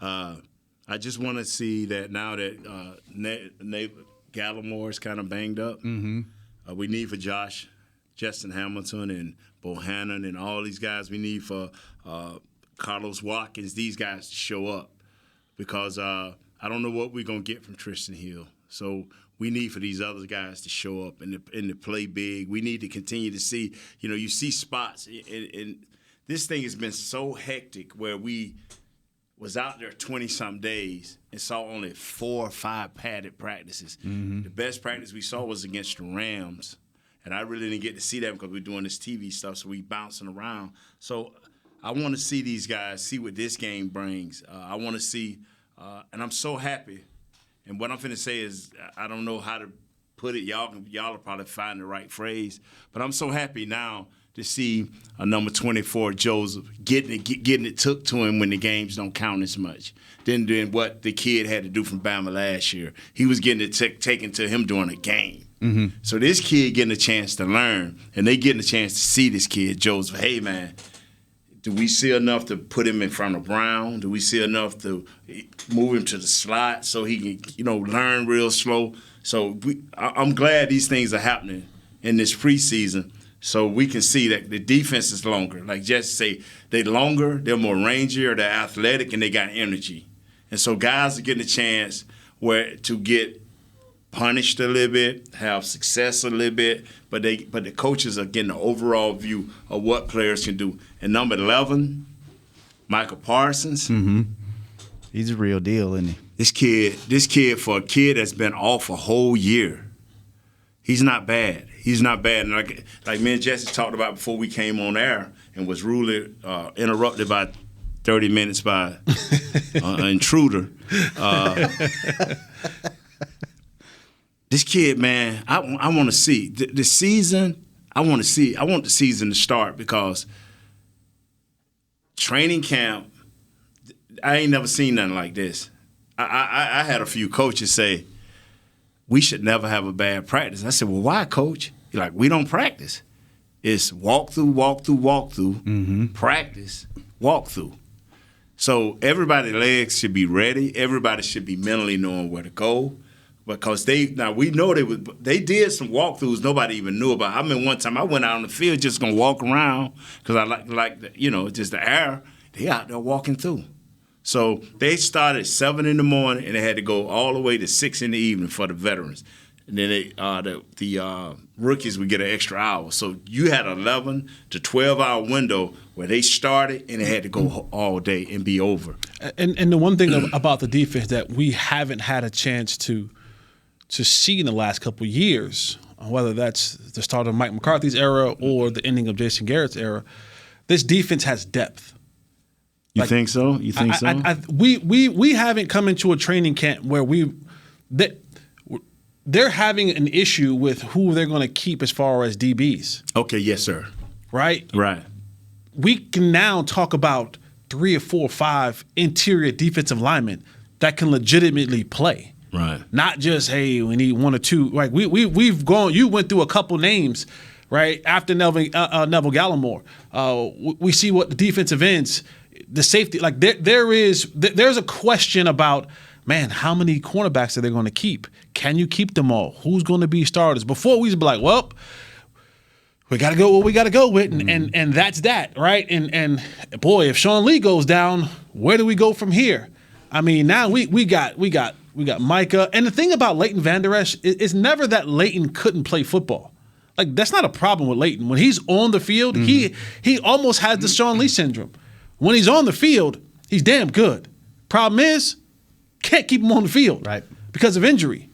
I just want to see that now that Nate Gallimore is kind of banged up, we need for Justin Hamilton and Bohannon and all these guys. We need for Carlos Watkins, these guys to show up because I don't know what we're going to get from Tristan Hill. So we need for these other guys to show up and to play big. We need to continue to see, you see spots. And this thing has been so hectic where we was out there 20-some days and saw only 4 or 5 padded practices. Mm-hmm. The best practice we saw was against the Rams. And I really didn't get to see that because we're doing this TV stuff, so we bouncing around. So I want to see these guys, see what this game brings. I want to see, and I'm so happy. And what I'm finna say is, I don't know how to put it. Y'all will probably find the right phrase. But I'm so happy now to see a number 24, Joseph, getting it took to him when the games don't count as much than what the kid had to do from Bama last year. He was getting it taken to him during a game. Mm-hmm. So this kid getting a chance to learn, and they getting a chance to see this kid, Joseph. Hey, man, do we see enough to put him in front of Brown? Do we see enough to move him to the slot so he can, learn real slow? So I'm glad these things are happening in this preseason so we can see that the defense is longer. Like Jesse say, they're longer, they're more rangier, they're athletic, and they got energy. And so guys are getting a chance to get punished a little bit, have success a little bit, but the coaches are getting an overall view of what players can do. And number 11, Michael Parsons. Mm-hmm. He's a real deal, isn't he? This kid, for a kid that's been off a whole year, he's not bad. He's not bad. And like me and Jesse talked about before we came on air and was rudely interrupted by 30 minutes by an intruder. This kid, man, I want to see the season. I want the season to start because training camp, I ain't never seen nothing like this. I had a few coaches say, we should never have a bad practice. I said, well, why, coach? He's like, we don't practice. It's walkthrough, mm-hmm. Practice, walkthrough. So everybody's legs should be ready. Everybody should be mentally knowing where to go. Because we know they did some walkthroughs nobody even knew about. I remember one time I went out on the field just gonna walk around because I like just the air. They out there walking through. So they started at 7 in the morning and they had to go all the way to 6 in the evening for the veterans. And then the rookies would get an extra hour. So you had an 11 to 12-hour window where they started and they had to go all day and be over. And the one thing about the defense that we haven't had a chance to see in the last couple of years, whether that's the start of Mike McCarthy's era or the ending of Jason Garrett's era, this defense has depth. You think so? You think so? We haven't come into a training camp where they're having an issue with who they're going to keep as far as DBs. Okay, yes, sir. Right? Right. We can now talk about 3 or 4 or 5 interior defensive linemen that can legitimately play. Right. Not just, hey, we need 1 or 2. Like we've gone. You went through a couple names, right? After Neville Gallimore, we see what the defensive ends, the safety. Like there's a question about, man, how many cornerbacks are they going to keep? Can you keep them all? Who's going to be starters? Before we used to be like, well, we got to go what we got to go with, and that's that, right? And boy, if Sean Lee goes down, where do we go from here? I mean, now we got Micah. And the thing about Leighton Vander Esch is never that Leighton couldn't play football. Like, that's not a problem with Leighton. When he's on the field, he almost has the Sean Lee syndrome. When he's on the field, he's damn good. Problem is, can't keep him on the field because of injury.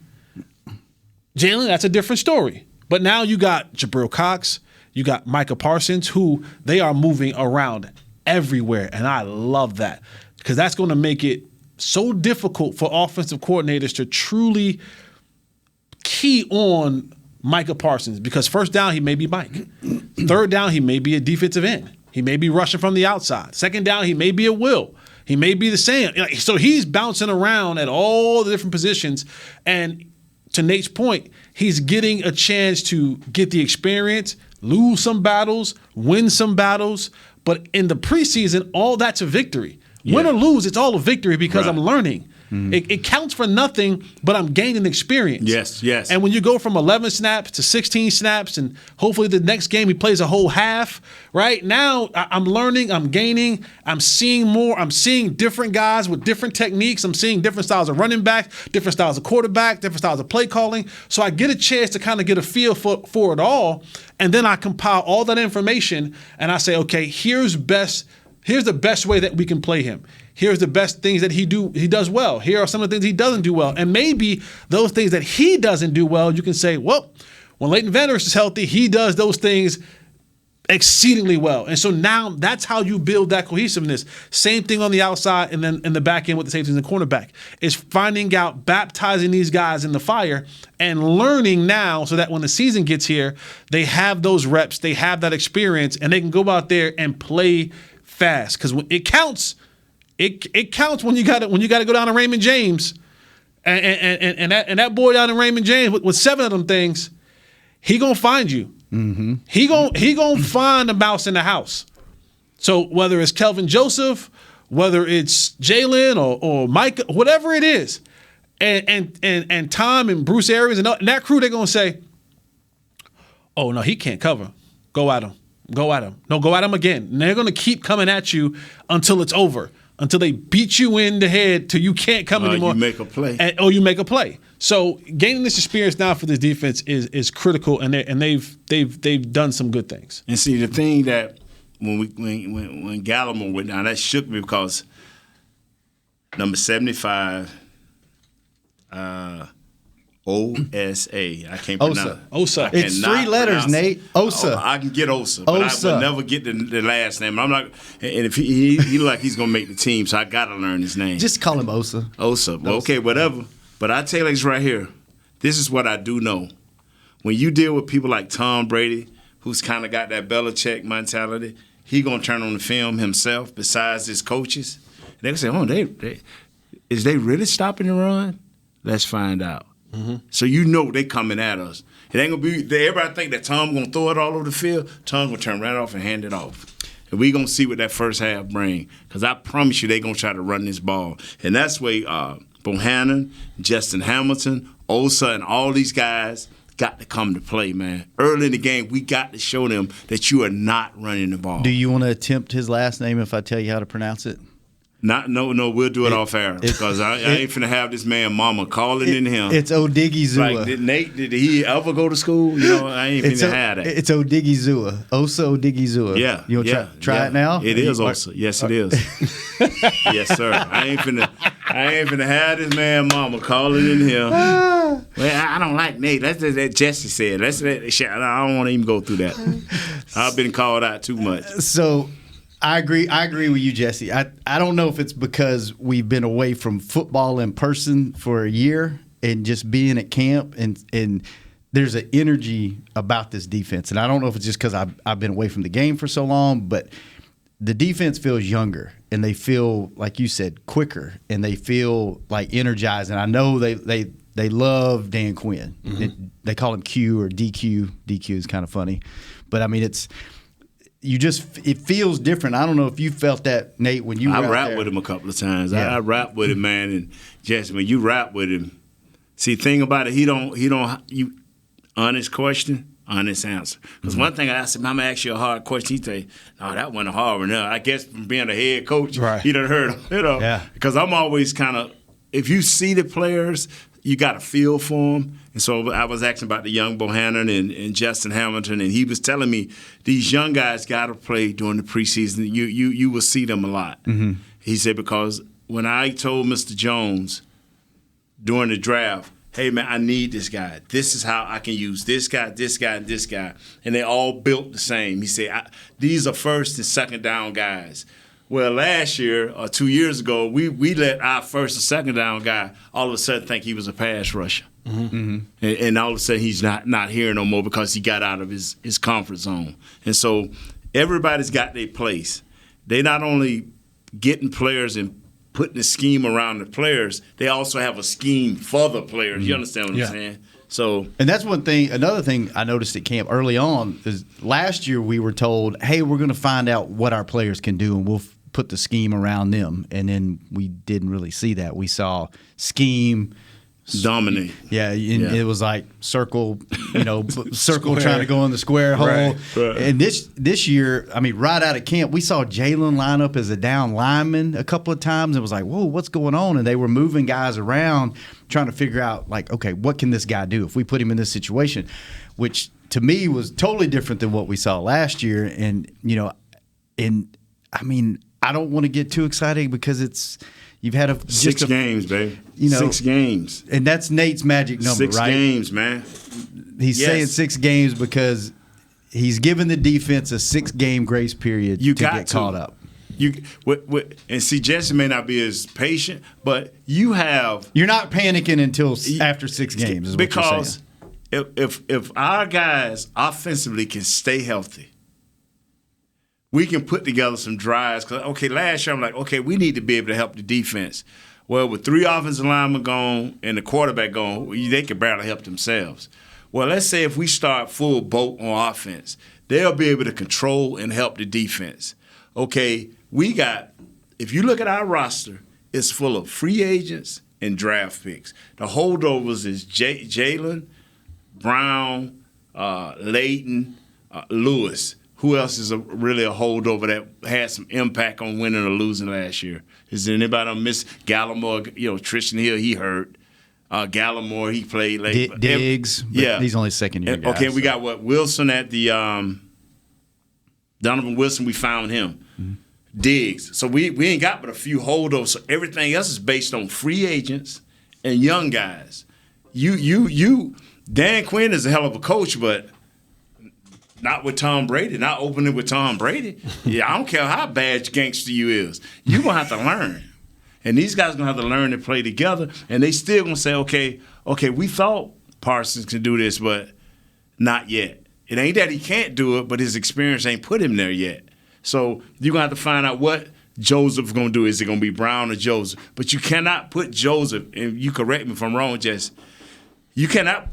Jalen, that's a different story. But now you got Jabril Cox, you got Micah Parsons, who they are moving around everywhere, and I love that because that's going to make it so difficult for offensive coordinators to truly key on Micah Parsons because first down, he may be Mike. Third down, he may be a defensive end. He may be rushing from the outside. Second down, he may be a Will. He may be the same. So he's bouncing around at all the different positions. And to Nate's point, he's getting a chance to get the experience, lose some battles, win some battles. But in the preseason, all that's a victory. Yeah. Win or lose, it's all a victory because I'm learning. It counts for nothing, but I'm gaining experience. Yes. And when you go from 11 snaps to 16 snaps, and hopefully the next game he plays a whole half, right? Now I'm learning, I'm gaining, I'm seeing more. I'm seeing different guys with different techniques. I'm seeing different styles of running back, different styles of quarterback, different styles of play calling. So I get a chance to kind of get a feel for it all. And then I compile all that information and I say, okay, here's the best way that we can play him. Here's the best things that he does well. Here are some of the things he doesn't do well. And maybe those things that he doesn't do well, you can say, well, when Leighton Vander Esch is healthy, he does those things exceedingly well. And so now that's how you build that cohesiveness. Same thing on the outside and then in the back end with the safeties and the cornerback. Is finding out, baptizing these guys in the fire and learning now so that when the season gets here, they have those reps, they have that experience, and they can go out there and play fast. Because it counts. It counts when you got to go down to Raymond James, and that boy down in Raymond James with 7 of them things, he gonna find you. Mm-hmm. He gonna find a mouse in the house. So whether it's Kelvin Joseph, whether it's Jalen or Mike, whatever it is, and Tom and Bruce Arians and that crew, they're gonna say, "Oh no, he can't cover. Go at him. Go at him. No, go at him again." And they're gonna keep coming at you until it's over. Until they beat you in the head till you can't come anymore. You make a play. You make a play. So gaining this experience now for this defense is critical, and they've done some good things. And see, the thing that when Gallimore went down, that shook me because number 75, OSA. I can't pronounce it. Osa. It's 3 letters, Nate. Osa. I can get Osa, but I will never get the last name. I'm not. And if he like he's gonna make the team, so I gotta learn his name. Just call him Osa. Osa. Well, okay, whatever. But I tell you this right here. This is what I do know. When you deal with people like Tom Brady, who's kind of got that Belichick mentality, he gonna turn on the film himself. Besides his coaches, they gonna say, "Oh, is they really stopping the run? Let's find out." Mm-hmm. So you know they coming at us. It ain't gonna be. Everybody think that Tom gonna throw it all over the field. Tom gonna turn right off and hand it off. And we gonna see what that first half bring. Because I promise you, they gonna try to run this ball. And that's where Bohannon, Justin Hamilton, Osa, and all these guys got to come to play, man. Early in the game, we got to show them that you are not running the ball. Do you want to attempt his last name if I tell you how to pronounce it? No, we'll do it off air because I ain't finna have this man mama calling in him. It's Odigizua. Like, did he ever go to school? You know, I ain't finna have that. It's Odigizua. Osa Odigizua. Yeah. You want to try it now? It is Osa. Yes, it is. Yes, sir. I ain't finna have this man mama calling in him. Well, I don't like Nate. That's that Jesse said. I don't want to even go through that. I've been called out too much. So I agree with you, Jesse. I don't know if it's because we've been away from football in person for a year and just being at camp, and there's an energy about this defense. And I don't know if it's just because I've been away from the game for so long, but the defense feels younger, and they feel, like you said, quicker, and they feel like energized. And I know they love Dan Quinn. Mm-hmm. They call him Q or DQ. DQ is kind of funny. But, I mean, it feels different. I don't know if you felt that, Nate, when you were out there. I rapped with him a couple of times. Yeah. I rapped with him, man, and Jesse, when you rap with him, see, thing about it, you honest question, honest answer. Because one thing I asked him, I'm going to ask you a hard question. He'd say, no, that wasn't a hard one. No, I guess from being a head coach, right. He done heard, Yeah. Because I'm always kind of, if you see the players, you got a feel for them. And so I was asking about the young Bohannon and Justin Hamilton, and he was telling me these young guys got to play during the preseason. You will see them a lot. Mm-hmm. He said, because when I told Mr. Jones during the draft, hey, man, I need this guy. This is how I can use this guy, and this guy. And they all built the same. He said, these are first and second down guys. Well, last year or 2 years ago, we let our first and second down guy all of a sudden think he was a pass rusher. Mm-hmm. And all of a sudden he's not here no more because he got out of his comfort zone. And so everybody's got their place. They not only getting players and putting a scheme around the players, they also have a scheme for the players. You understand what I'm saying? So, and that's one thing. Another thing I noticed at camp early on is last year we were told, hey, we're going to find out what our players can do, and put the scheme around them, and then we didn't really see that. We saw scheme dominate. Yeah, it was like circle, circle trying to go in the square hole. Right. And this year, I mean, right out of camp, we saw Jalen line up as a down lineman a couple of times. It was like, whoa, what's going on? And they were moving guys around, trying to figure out, like, okay, what can this guy do if we put him in this situation? Which to me was totally different than what we saw last year. And I mean, I don't want to get too excited because you've had 6 games, baby. 6 games. And that's Nate's magic number, 6 right? 6 games, man. He's saying 6 games because he's given the defense a 6-game grace period to get caught up. And see, Jesse may not be as patient, but you're not panicking until after 6 games, is what you're saying. Because if our guys offensively can stay healthy, we can put together some drives. Because, okay, last year I'm like, okay, we need to be able to help the defense. Well, with 3 offensive linemen gone and the quarterback gone, they can barely help themselves. Well, let's say if we start full boat on offense, they'll be able to control and help the defense. Okay, if you look at our roster, it's full of free agents and draft picks. The holdovers is Jalen, Brown, Layton, Lewis. Who else is really a holdover that had some impact on winning or losing last year? Is there anybody on miss Gallimore? Tristan Hill, he hurt. Gallimore, he played late. Diggs, he's only second-year guy. Okay, we got Wilson at the Donovan Wilson, we found him. Mm-hmm. Diggs. So we ain't got but a few holdovers. So everything else is based on free agents and young guys. Dan Quinn is a hell of a coach, but not with Tom Brady, not opening with Tom Brady. Yeah, I don't care how bad gangster you is. You're going to have to learn. And these guys going to have to learn to play together, and they still going to say, okay, we thought Parsons could do this, but not yet. It ain't that he can't do it, but his experience ain't put him there yet. So you're going to have to find out what Joseph's going to do. Is it going to be Brown or Joseph? But you cannot put Joseph, and you correct me if I'm wrong, Jess, you cannot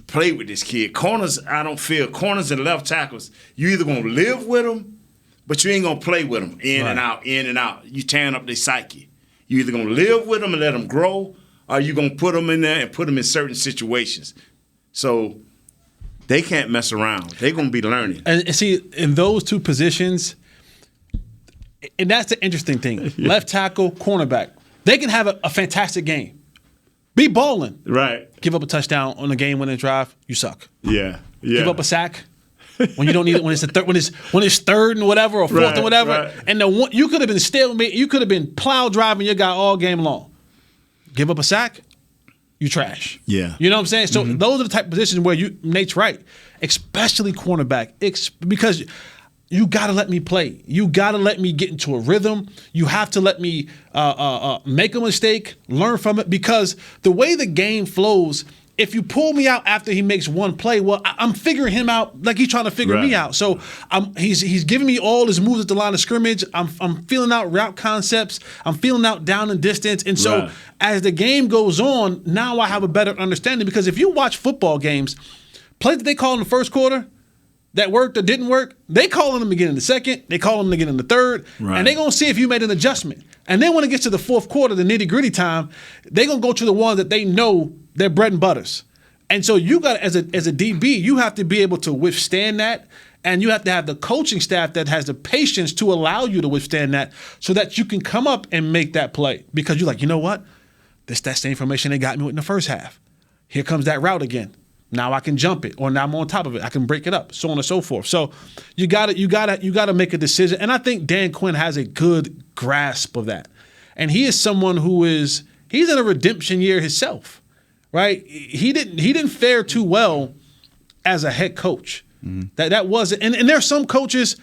play with this kid. Corners, I don't feel. Corners and left tackles, you either going to live with them, but you ain't going to play with them in and out. You tearing up their psyche. You either going to live with them and let them grow, or you going to put them in there and put them in certain situations. So they can't mess around. They're going to be learning. And see, in those two positions, and that's the interesting thing. Left tackle, cornerback. They can have a fantastic game. Be balling. Right. Give up a touchdown on a game-winning drive, you suck. Yeah. Give up a sack when you don't need it. When it's third and whatever or fourth and whatever. Right. And you could have been stalemate. You could have been plow driving your guy all game long. Give up a sack, you trash. Yeah. You know what I'm saying? So those are the type of positions where Nate's right, especially cornerback, because you got to let me play. You got to let me get into a rhythm. You have to let me make a mistake, learn from it, because the way the game flows, if you pull me out after he makes one play, well, I'm figuring him out like he's trying to figure me out. So he's giving me all his moves at the line of scrimmage. I'm feeling out route concepts. I'm feeling out down and distance. And so as the game goes on, now I have a better understanding, because if you watch football games, plays that they call in the first quarter, that worked or didn't work, they call them again in the second, they call them again in the third, and they're going to see if you made an adjustment. And then when it gets to the fourth quarter, the nitty-gritty time, they're going to go to the ones that they know they're bread and butters. And so you got, as a DB, you have to be able to withstand that, and you have to have the coaching staff that has the patience to allow you to withstand that so that you can come up and make that play. Because you're like, you know what? That's that same information they got me with in the first half. Here comes that route again. Now I can jump it, or now I'm on top of it. I can break it up, so on and so forth. So you gotta make a decision. And I think Dan Quinn has a good grasp of that. And he is someone he's in a redemption year himself, right? He didn't fare too well as a head coach. That wasn't. And there's some coaches.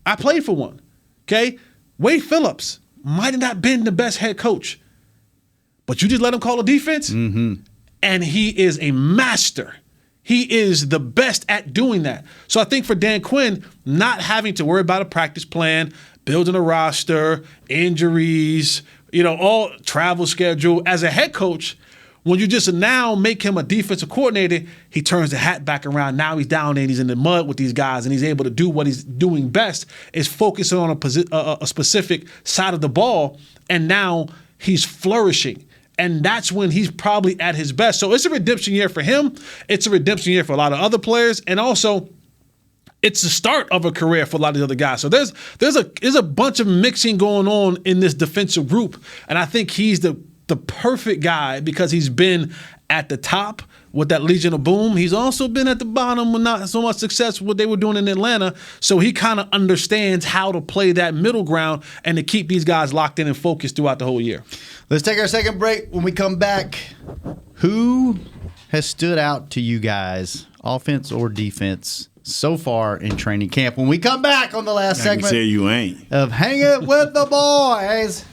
I played for one. Okay, Wade Phillips might have not been the best head coach, but you just let him call a defense, and he is a master. He is the best at doing that. So I think for Dan Quinn, not having to worry about a practice plan, building a roster, injuries, all travel schedule, as a head coach, When you just now make him a defensive coordinator, he turns the hat back around. Now he's down there and he's in the mud with these guys, and he's able to do what he's doing best, is focusing on a specific side of the ball, and now he's flourishing. And that's when he's probably at his best. So it's a redemption year for him. It's a redemption year for a lot of other players, and also it's the start of a career for a lot of the other guys. So there's a bunch of mixing going on in this defensive group, and I think he's the perfect guy because he's been at the top with that Legion of Boom. He's also been at the bottom with not so much success with what they were doing in Atlanta. So he kind of understands how to play that middle ground and to keep these guys locked in and focused throughout the whole year. Let's take our second break. When we come back, who has stood out to you guys, offense or defense, so far in training camp? When we come back on the last segment you ain't. of Hangin' with the Boys.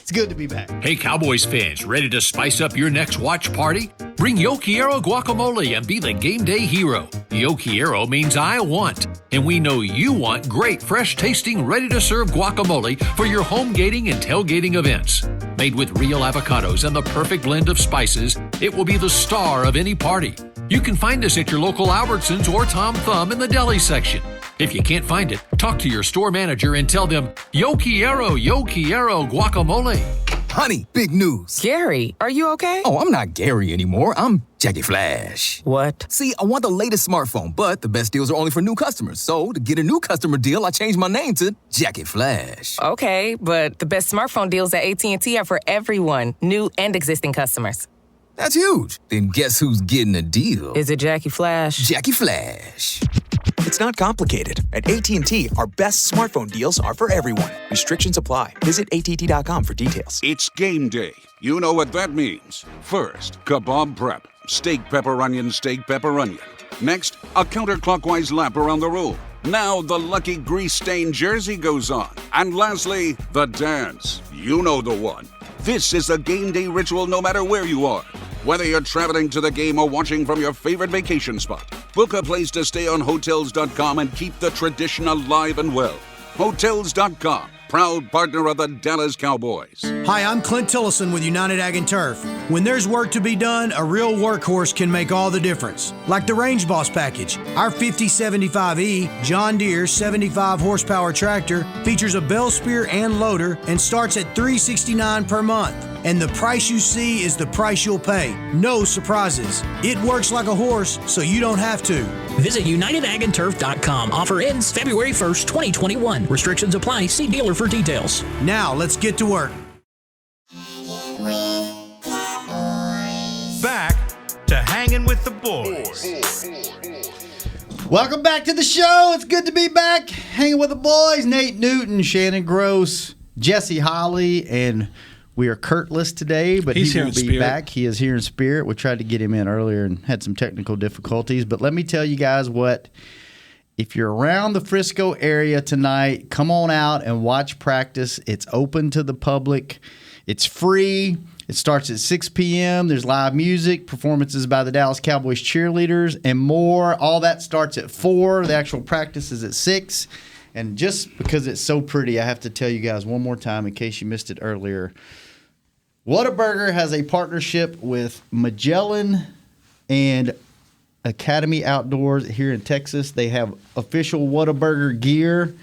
It's good to be back. Hey, Cowboys fans, ready to spice up your next watch party? Bring Yo Quiero guacamole and be the game day hero. Yo Quiero means I want, and we know you want great, fresh-tasting, ready-to-serve guacamole for your home gating and tailgating events. Made with real avocados and the perfect blend of spices, it will be the star of any party. You can find us at your local Albertsons or Tom Thumb in the deli section. If you can't find it, talk to your store manager and tell them, Yo Quiero guacamole. Honey, big news. Gary, are you okay? Oh, I'm not Gary anymore. I'm Jackie Flash. What? See, I want the latest smartphone, but the best deals are only for new customers. So, to get a new customer deal, I changed my name to Jackie Flash. Okay, but the best smartphone deals at AT&T are for everyone, new and existing customers. That's huge. Then guess who's getting a deal? Is it Jackie Flash? Jackie Flash. It's not complicated. At AT&T, our best smartphone deals are for everyone. Restrictions apply. Visit att.com for details. It's game day. You know what that means. First, kebab prep. Steak, pepper, onion, steak, pepper, onion. Next, a counterclockwise lap around the room. Now the lucky grease-stained jersey goes on. And lastly, the dance. You know the one. This is a game day ritual no matter where you are. Whether you're traveling to the game or watching from your favorite vacation spot, book a place to stay on Hotels.com and keep the tradition alive and well. Hotels.com, proud partner of the Dallas Cowboys. Hi, I'm Clint Tillison with United Ag and Turf. When there's work to be done, a real workhorse can make all the difference. Like the Range Boss package. Our 5075E John Deere 75 horsepower tractor features a bell spear and loader and starts at $369 per month. And the price you see is the price you'll pay. No surprises. It works like a horse, so you don't have to. Visit UnitedAgAndTurf.com. Offer ends February 1st, 2021. Restrictions apply. See dealer for details. Now, let's get to work. Back to Hangin' with the Boys. Welcome back to the show. It's good to be back. Hanging with the boys. Nate Newton, Shannon Gross, Jesse Holly, and we are Kurtless today, but he will be back. He is here in spirit. We tried to get him in earlier and had some technical difficulties. But let me tell you guys what. If you're around the Frisco area tonight, come on out and watch practice. It's open to the public. It's free. It starts at 6 p.m. There's live music, performances by the Dallas Cowboys cheerleaders, and more. All that starts at 4. The actual practice is at 6. And just because it's so pretty, I have to tell you guys one more time in case you missed it earlier. Whataburger has a partnership with Magellan and Academy Outdoors here in Texas. They have official Whataburger gear.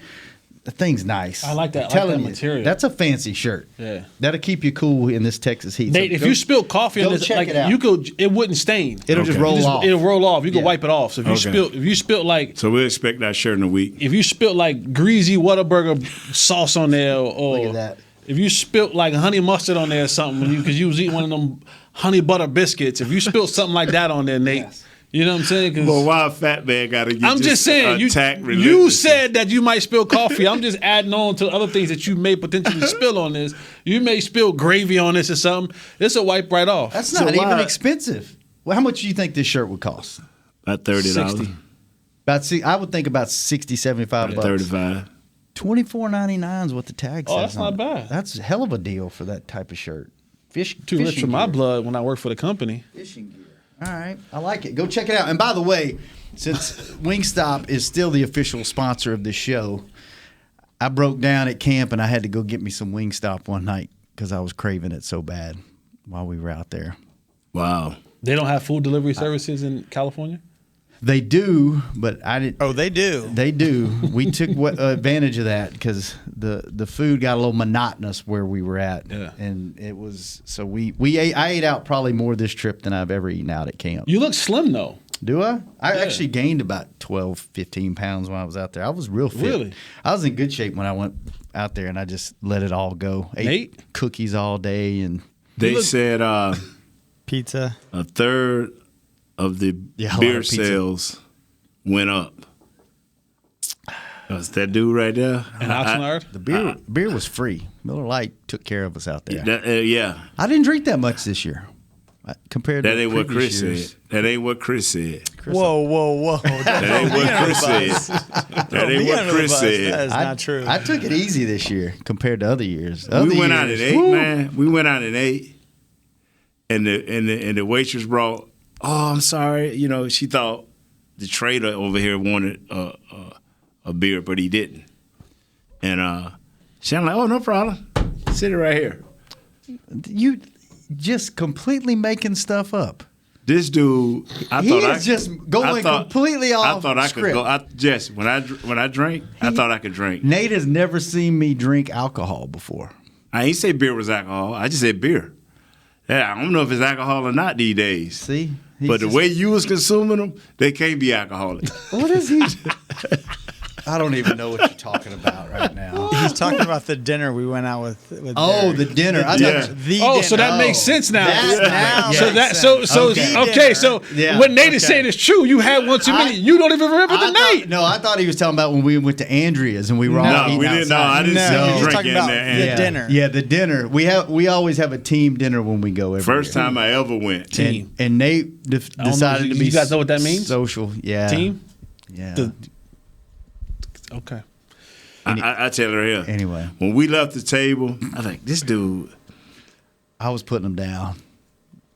The thing's nice. I like that. Material. That's a fancy shirt. Yeah, that'll keep you cool in this Texas heat. Nate, if you spill coffee on this, check it out. it wouldn't stain. It'll just roll off. It'll roll off. You can wipe it off. So if you spill like, so we'll expect that shirt in a week. If you spill like greasy Whataburger sauce on there, or look at that. If you spilt like honey mustard on there or something, because you was eating one of them honey butter biscuits, if you spilt something like that on there, Nate. Yes. You know what I'm saying? Well, why a fat man got to get I'm just saying, you said that you might spill coffee. I'm just adding on to other things that you may potentially spill on this. You may spill gravy on this or something. This will wipe right off. That's not even expensive. Well, how much do you think this shirt would cost? About $30. I would think about $60, $75. $35. $24.99 is what the tag says. Oh, that's not bad. That's a hell of a deal for that type of shirt. Too rich for my blood when I work for the company. Fishing gear. All right. I like it. Go check it out. And by the way, since Wingstop is still the official sponsor of this show, I broke down at camp and I had to go get me some Wingstop one night because I was craving it so bad while we were out there. Wow. They don't have food delivery services in California? They do, but I didn't. Oh, they do. They do. We took advantage of that because the food got a little monotonous where we were at, and it was so we ate. I ate out probably more this trip than I've ever eaten out at camp. You look slim though. Do I? I actually gained about 12, 15 pounds when I was out there. I was real fit. Really? I was in good shape when I went out there, and I just let it all go. Ate cookies all day, and they said pizza. A third of the beer sales went up. That's that dude right there. In Oxnard? The beer was free. Miller Lite took care of us out there. Yeah. I didn't drink that much this year. Compared that to ain't what Chris years. said. That ain't what Chris said. Whoa. That ain't what Chris said. That ain't what Chris said. That is not true. I took it easy this year compared to other years. We went out at 8, man. We went out at 8, and the waitress brought. Oh, I'm sorry. You know, she thought the trader over here wanted a beer, but he didn't. And she was like, "Oh, no problem. Sit it right here." You just completely making stuff up. This dude, just going completely off I thought I script. could go. Jess, when I drank, I thought I could drink. Nate has never seen me drink alcohol before. I ain't say beer was alcohol. I just said beer. Yeah, I don't know if it's alcohol or not these days. See? But the way you was consuming them, they can't be alcoholic. What is he? I don't even know what you're talking about right now. He's talking about the dinner we went out with Derek. the dinner. So that makes sense now. Okay. So what Nate is saying is true. You had one too many. You don't even remember the night. No, I thought he was talking about when we went to Andrea's and we were all eating we didn't. No, I didn't see you drinking in there. The dinner. Yeah, the dinner. We always have a team dinner when we go. First time I ever went. Team. And Nate decided to be. You guys know what that means? Social. Yeah. Team. Yeah. Okay. I tell her here. Anyway, when we left the table, I think this dude. I was putting him down.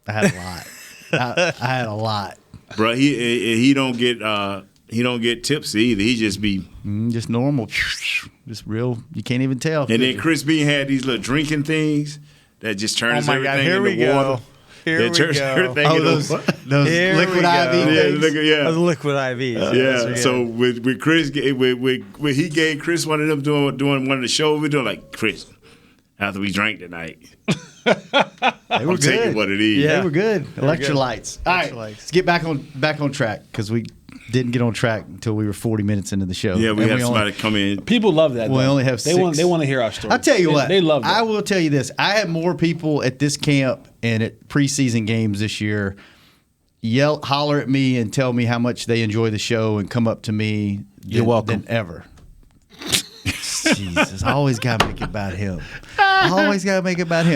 I had a lot. I had a lot. Bro, he don't get tipsy either. He just be just normal, just real. You can't even tell. And then Chris Bean had these little drinking things that just turns everything into water. Here we go. Those liquid IV things. Yeah. The liquid IVs. Yeah. So with Chris, when he gave Chris one of them doing one of the shows, we're doing like, Chris, after we drank tonight. They were I'm taking what it is. Yeah. They were good. Electrolytes. All right, let's get back on track because we didn't get on track until we were 40 minutes into the show. Yeah, we had somebody come in. People love that. We only have 6. They want to hear our story. I'll tell you what. They love that. I will tell you this. I had more people at this camp and at preseason games this year holler at me and tell me how much they enjoy the show and come up to me than ever. Jesus, I always got to make it about him.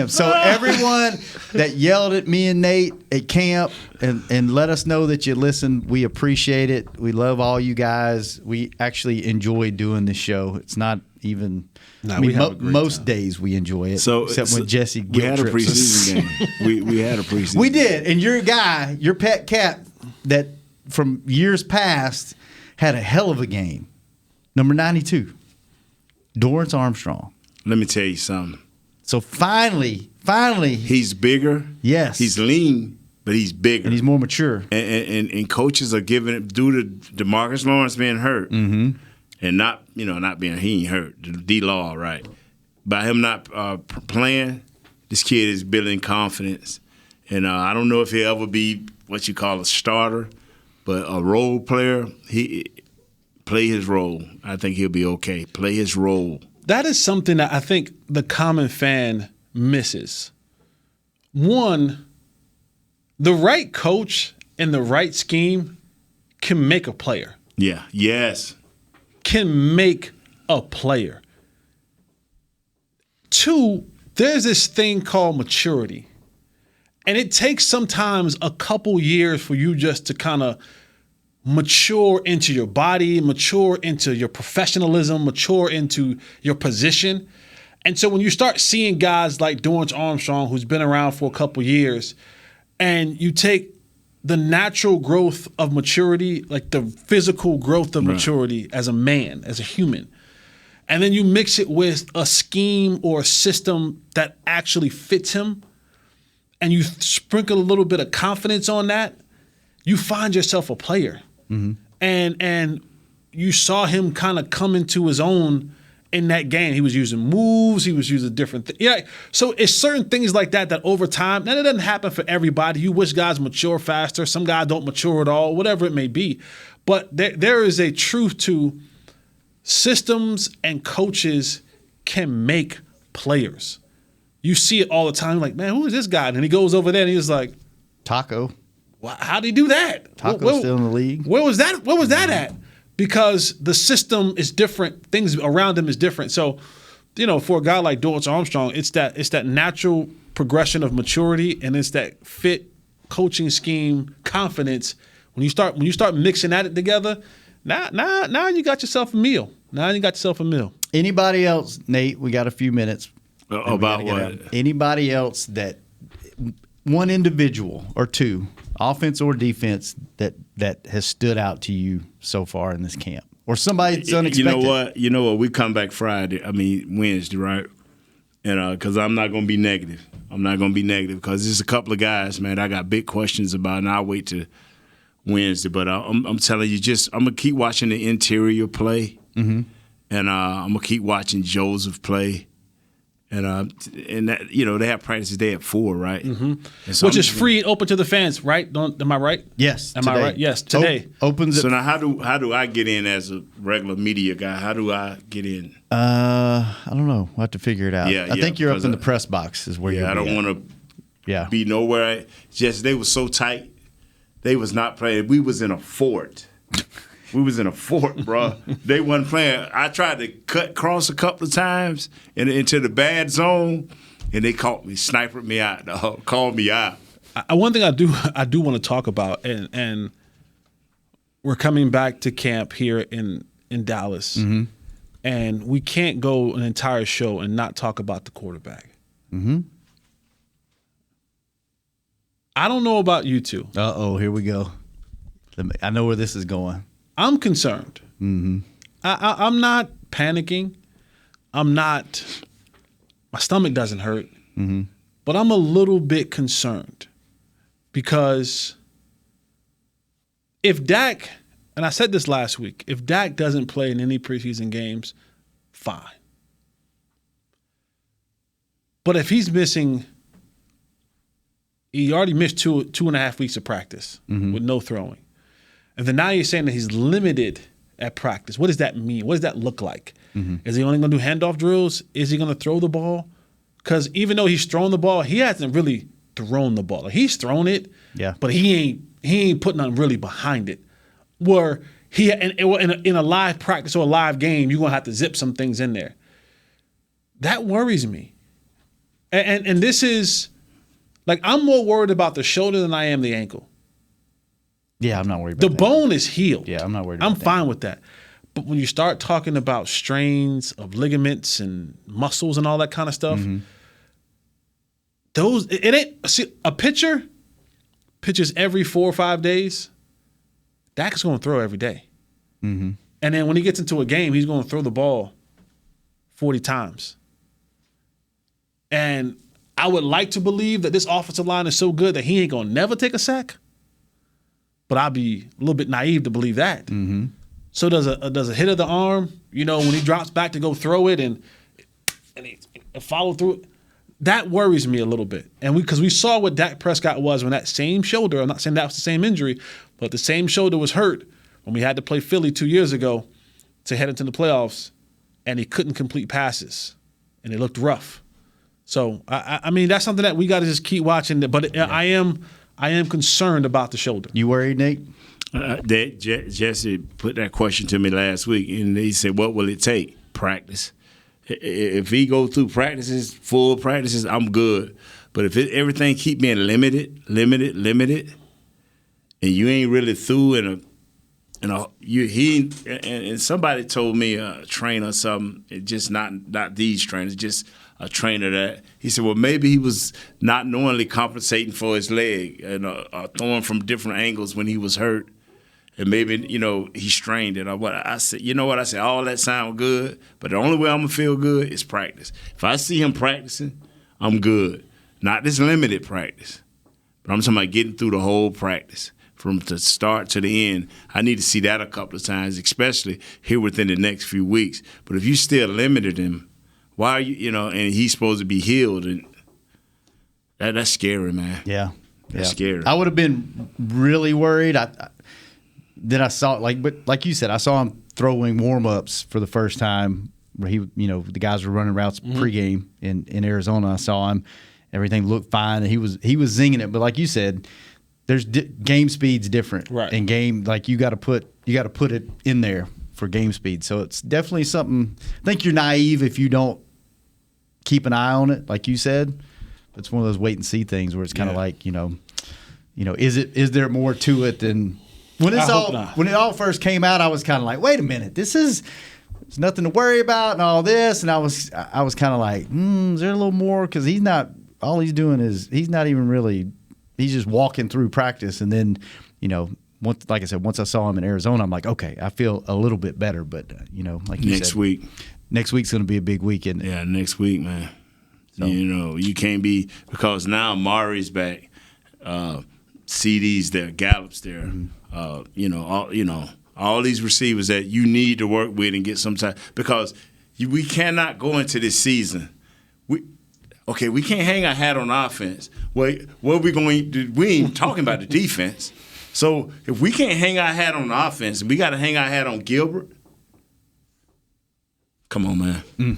So everyone that yelled at me and Nate at camp and let us know that you listened, we appreciate it. We love all you guys. We actually enjoy doing this show. It's not even most days we enjoy it. Except when Jesse we had a preseason game. We had a preseason. We did, and your pet cat that from years past had a hell of a game. Number 92. Dorrance Armstrong. Let me tell you something. So finally, he's bigger. Yes, he's lean, but he's bigger and he's more mature. And coaches are giving it due to DeMarcus Lawrence being hurt, and not being he ain't hurt. D-Law, right? By him not playing, this kid is building confidence, and I don't know if he'll ever be what you call a starter, but a role player. He play his role. I think he'll be okay. Play his role. That is something that I think the common fan misses. One, the right coach and the right scheme can make a player. Yeah. Yes. Can make a player. Two, there's this thing called maturity. And it takes sometimes a couple years for you just to kind of mature into your body, mature into your professionalism, mature into your position. And so when you start seeing guys like Dorrance Armstrong, who's been around for a couple years, and you take the natural growth of maturity, like the physical growth of maturity as a man, as a human, and then you mix it with a scheme or a system that actually fits him, and you sprinkle a little bit of confidence on that, you find yourself a player. Mm-hmm. And you saw him kind of come into his own in that game. He was using moves. He was using different things. Yeah. So it's certain things like that over time, and it doesn't happen for everybody. You wish guys mature faster. Some guys don't mature at all, whatever it may be. But there is a truth to systems, and coaches can make players. You see it all the time. Like, man, who is this guy? And he goes over there and he's like, Taco. How'd he do that? Taco's still in the league. Where was that? Where was that at? Because the system is different. Things around him is different. So, for a guy like Dorrance Armstrong, it's that natural progression of maturity, and it's that fit coaching scheme confidence. When you start mixing that together, now you got yourself a meal. Anybody else, Nate? We got a few minutes. About what? Anybody else that one individual or two, offense or defense, that has stood out to you so far in this camp, or somebody that's unexpected? You know what? We come back Wednesday, right? And because I'm not going to be negative. Because there's a couple of guys, man, I got big questions about, and I'll wait till Wednesday. But I'm telling you, I'm going to keep watching the interior play. Mm-hmm. And I'm going to keep watching Joseph play. And that, they have practice today at 4, right? Mm-hmm. So which is free, open to the fans, right? Am I right? Yes. Am I right? Yes, today. Opens. So now how do I get in as a regular media guy? How do I get in? I don't know. We'll have to figure it out. Yeah, I think you're up in the press box is where you're I don't want to be nowhere. Just they were so tight. They was not playing. We was in a fort. Bro. They wasn't playing. I tried to cut cross a couple of times into the bad zone, and they caught me, sniped me out, called me out. One thing I do want to talk about, and we're coming back to camp here in Dallas, mm-hmm. and we can't go an entire show and not talk about the quarterback. Mm-hmm. I don't know about you two. Uh-oh, here we go. I know where this is going. I'm concerned. Mm-hmm. I'm not panicking. My stomach doesn't hurt. Mm-hmm. But I'm a little bit concerned because if Dak, and I said this last week, if Dak doesn't play in any preseason games, fine. But if he's missing, he already missed 2.5 weeks of practice mm-hmm. with no throwing. And then now you're saying that he's limited at practice. What does that mean? What does that look like? Mm-hmm. Is he only going to do handoff drills? Is he going to throw the ball? Because even though he's thrown the ball, he hasn't really thrown the ball. Like, he's thrown it, but he ain't putting nothing really behind it. Where in a live practice or a live game, you're going to have to zip some things in there. That worries me. And this is, like, I'm more worried about the shoulder than I am the ankle. Yeah, I'm not worried about that. The bone is healed. Yeah, I'm not worried about that. I'm fine with that. But when you start talking about strains of ligaments and muscles and all that kind of stuff, mm-hmm. A pitcher pitches every 4 or 5 days. Dak's going to throw every day. Mm-hmm. And then when he gets into a game, he's going to throw the ball 40 times. And I would like to believe that this offensive line is so good that he ain't going to never take a sack. But I'd be a little bit naive to believe that. Mm-hmm. So does a hit of the arm, when he drops back to go throw it and he follow through it, that worries me a little bit. And because we saw what Dak Prescott was when that same shoulder, I'm not saying that was the same injury, but the same shoulder was hurt when we had to play Philly 2 years ago to head into the playoffs, and he couldn't complete passes, and it looked rough. So, I mean, that's something that we got to just keep watching. But I am concerned about the shoulder. You worried, Nate? Jesse put that question to me last week, and he said, what will it take? Practice. If he go through full practices, I'm good. But if everything keep being limited, and you ain't really through and somebody told me a trainer or something, just not these trainers, just a trainer that he said, well, maybe he was not knowingly compensating for his leg and throwing from different angles when he was hurt. And maybe, he strained it. I said, I said, all that sound good, but the only way I'm going to feel good is practice. If I see him practicing, I'm good. Not this limited practice, but I'm talking about getting through the whole practice from the start to the end. I need to see that a couple of times, especially here within the next few weeks. But if you still limited him, why are you, and he's supposed to be healed, and that's scary, man. Yeah. That's scary. I would have been really worried. Then I saw, but like you said, I saw him throwing warm-ups for the first time where the guys were running routes pregame in Arizona. I saw him. Everything looked fine, and he was zinging it. But like you said, there's game speed's different, right? And game, you got to put it in there for game speed. So it's definitely something. I think you're naive if you don't keep an eye on it, like you said. It's one of those wait and see things where it's kind of like, is there more to it than when it all first came out? I was kind of like, wait a minute, there's nothing to worry about and all this, and I was kind of like, is there a little more? Because he's not. All he's doing is he's not even really. He's just walking through practice, and then once I saw him in Arizona, I'm like, okay, I feel a little bit better. But like you said, next week's going to be a big weekend. Yeah, next week, man. So. You can't be, because now Mari's back, CD's there, Gallup's there, all these receivers that you need to work with and get some time, because we cannot go into this season. We can't hang our hat on offense. What are we going to do? We ain't talking about the defense. So if we can't hang our hat on offense, we got to hang our hat on Gilbert. Come on, man.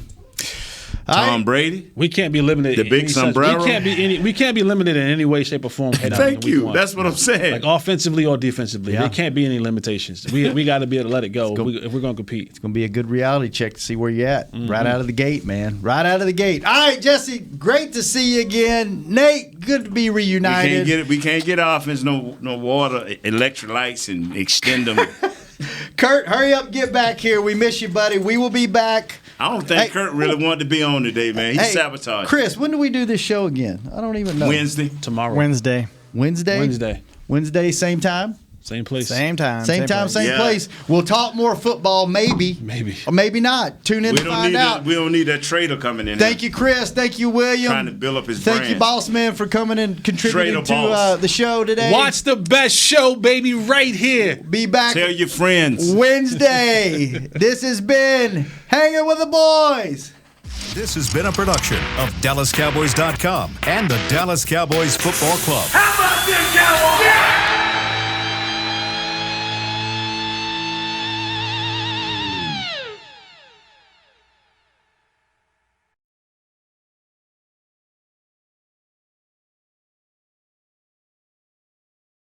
Tom Brady. We can't be limited. The big sombrero. We can't be limited in any way, shape, or form. Thank you. That's what I'm saying. Like offensively or defensively, there can't be any limitations. We got to be able to let it go if we're going to compete. It's going to be a good reality check to see where you're at right out of the gate, man. Right out of the gate. All right, Jesse, great to see you again. Nate, good to be reunited. We can't get offense no water, electrolytes, and extend them. Kurt, hurry up, get back here. We miss you, buddy. We will be back. I don't think Kurt really wanted to be on today, man. He sabotaged. Chris, when do we do this show again? I don't even know. Wednesday. Tomorrow. Wednesday, same time? Same place. Same time. Same place. We'll talk more football, maybe. Or maybe not. Tune in to find out. We don't need that trader coming in. Thank you, Chris. Thank you, William. Trying to build up his brand. Thank you, Boss Man, for coming and contributing to the show today. Watch the best show, baby, right here. Be back. Tell your friends. Wednesday. This has been Hangin' with the Boys. This has been a production of DallasCowboys.com and the Dallas Cowboys Football Club. How about this, Cowboys? Yeah!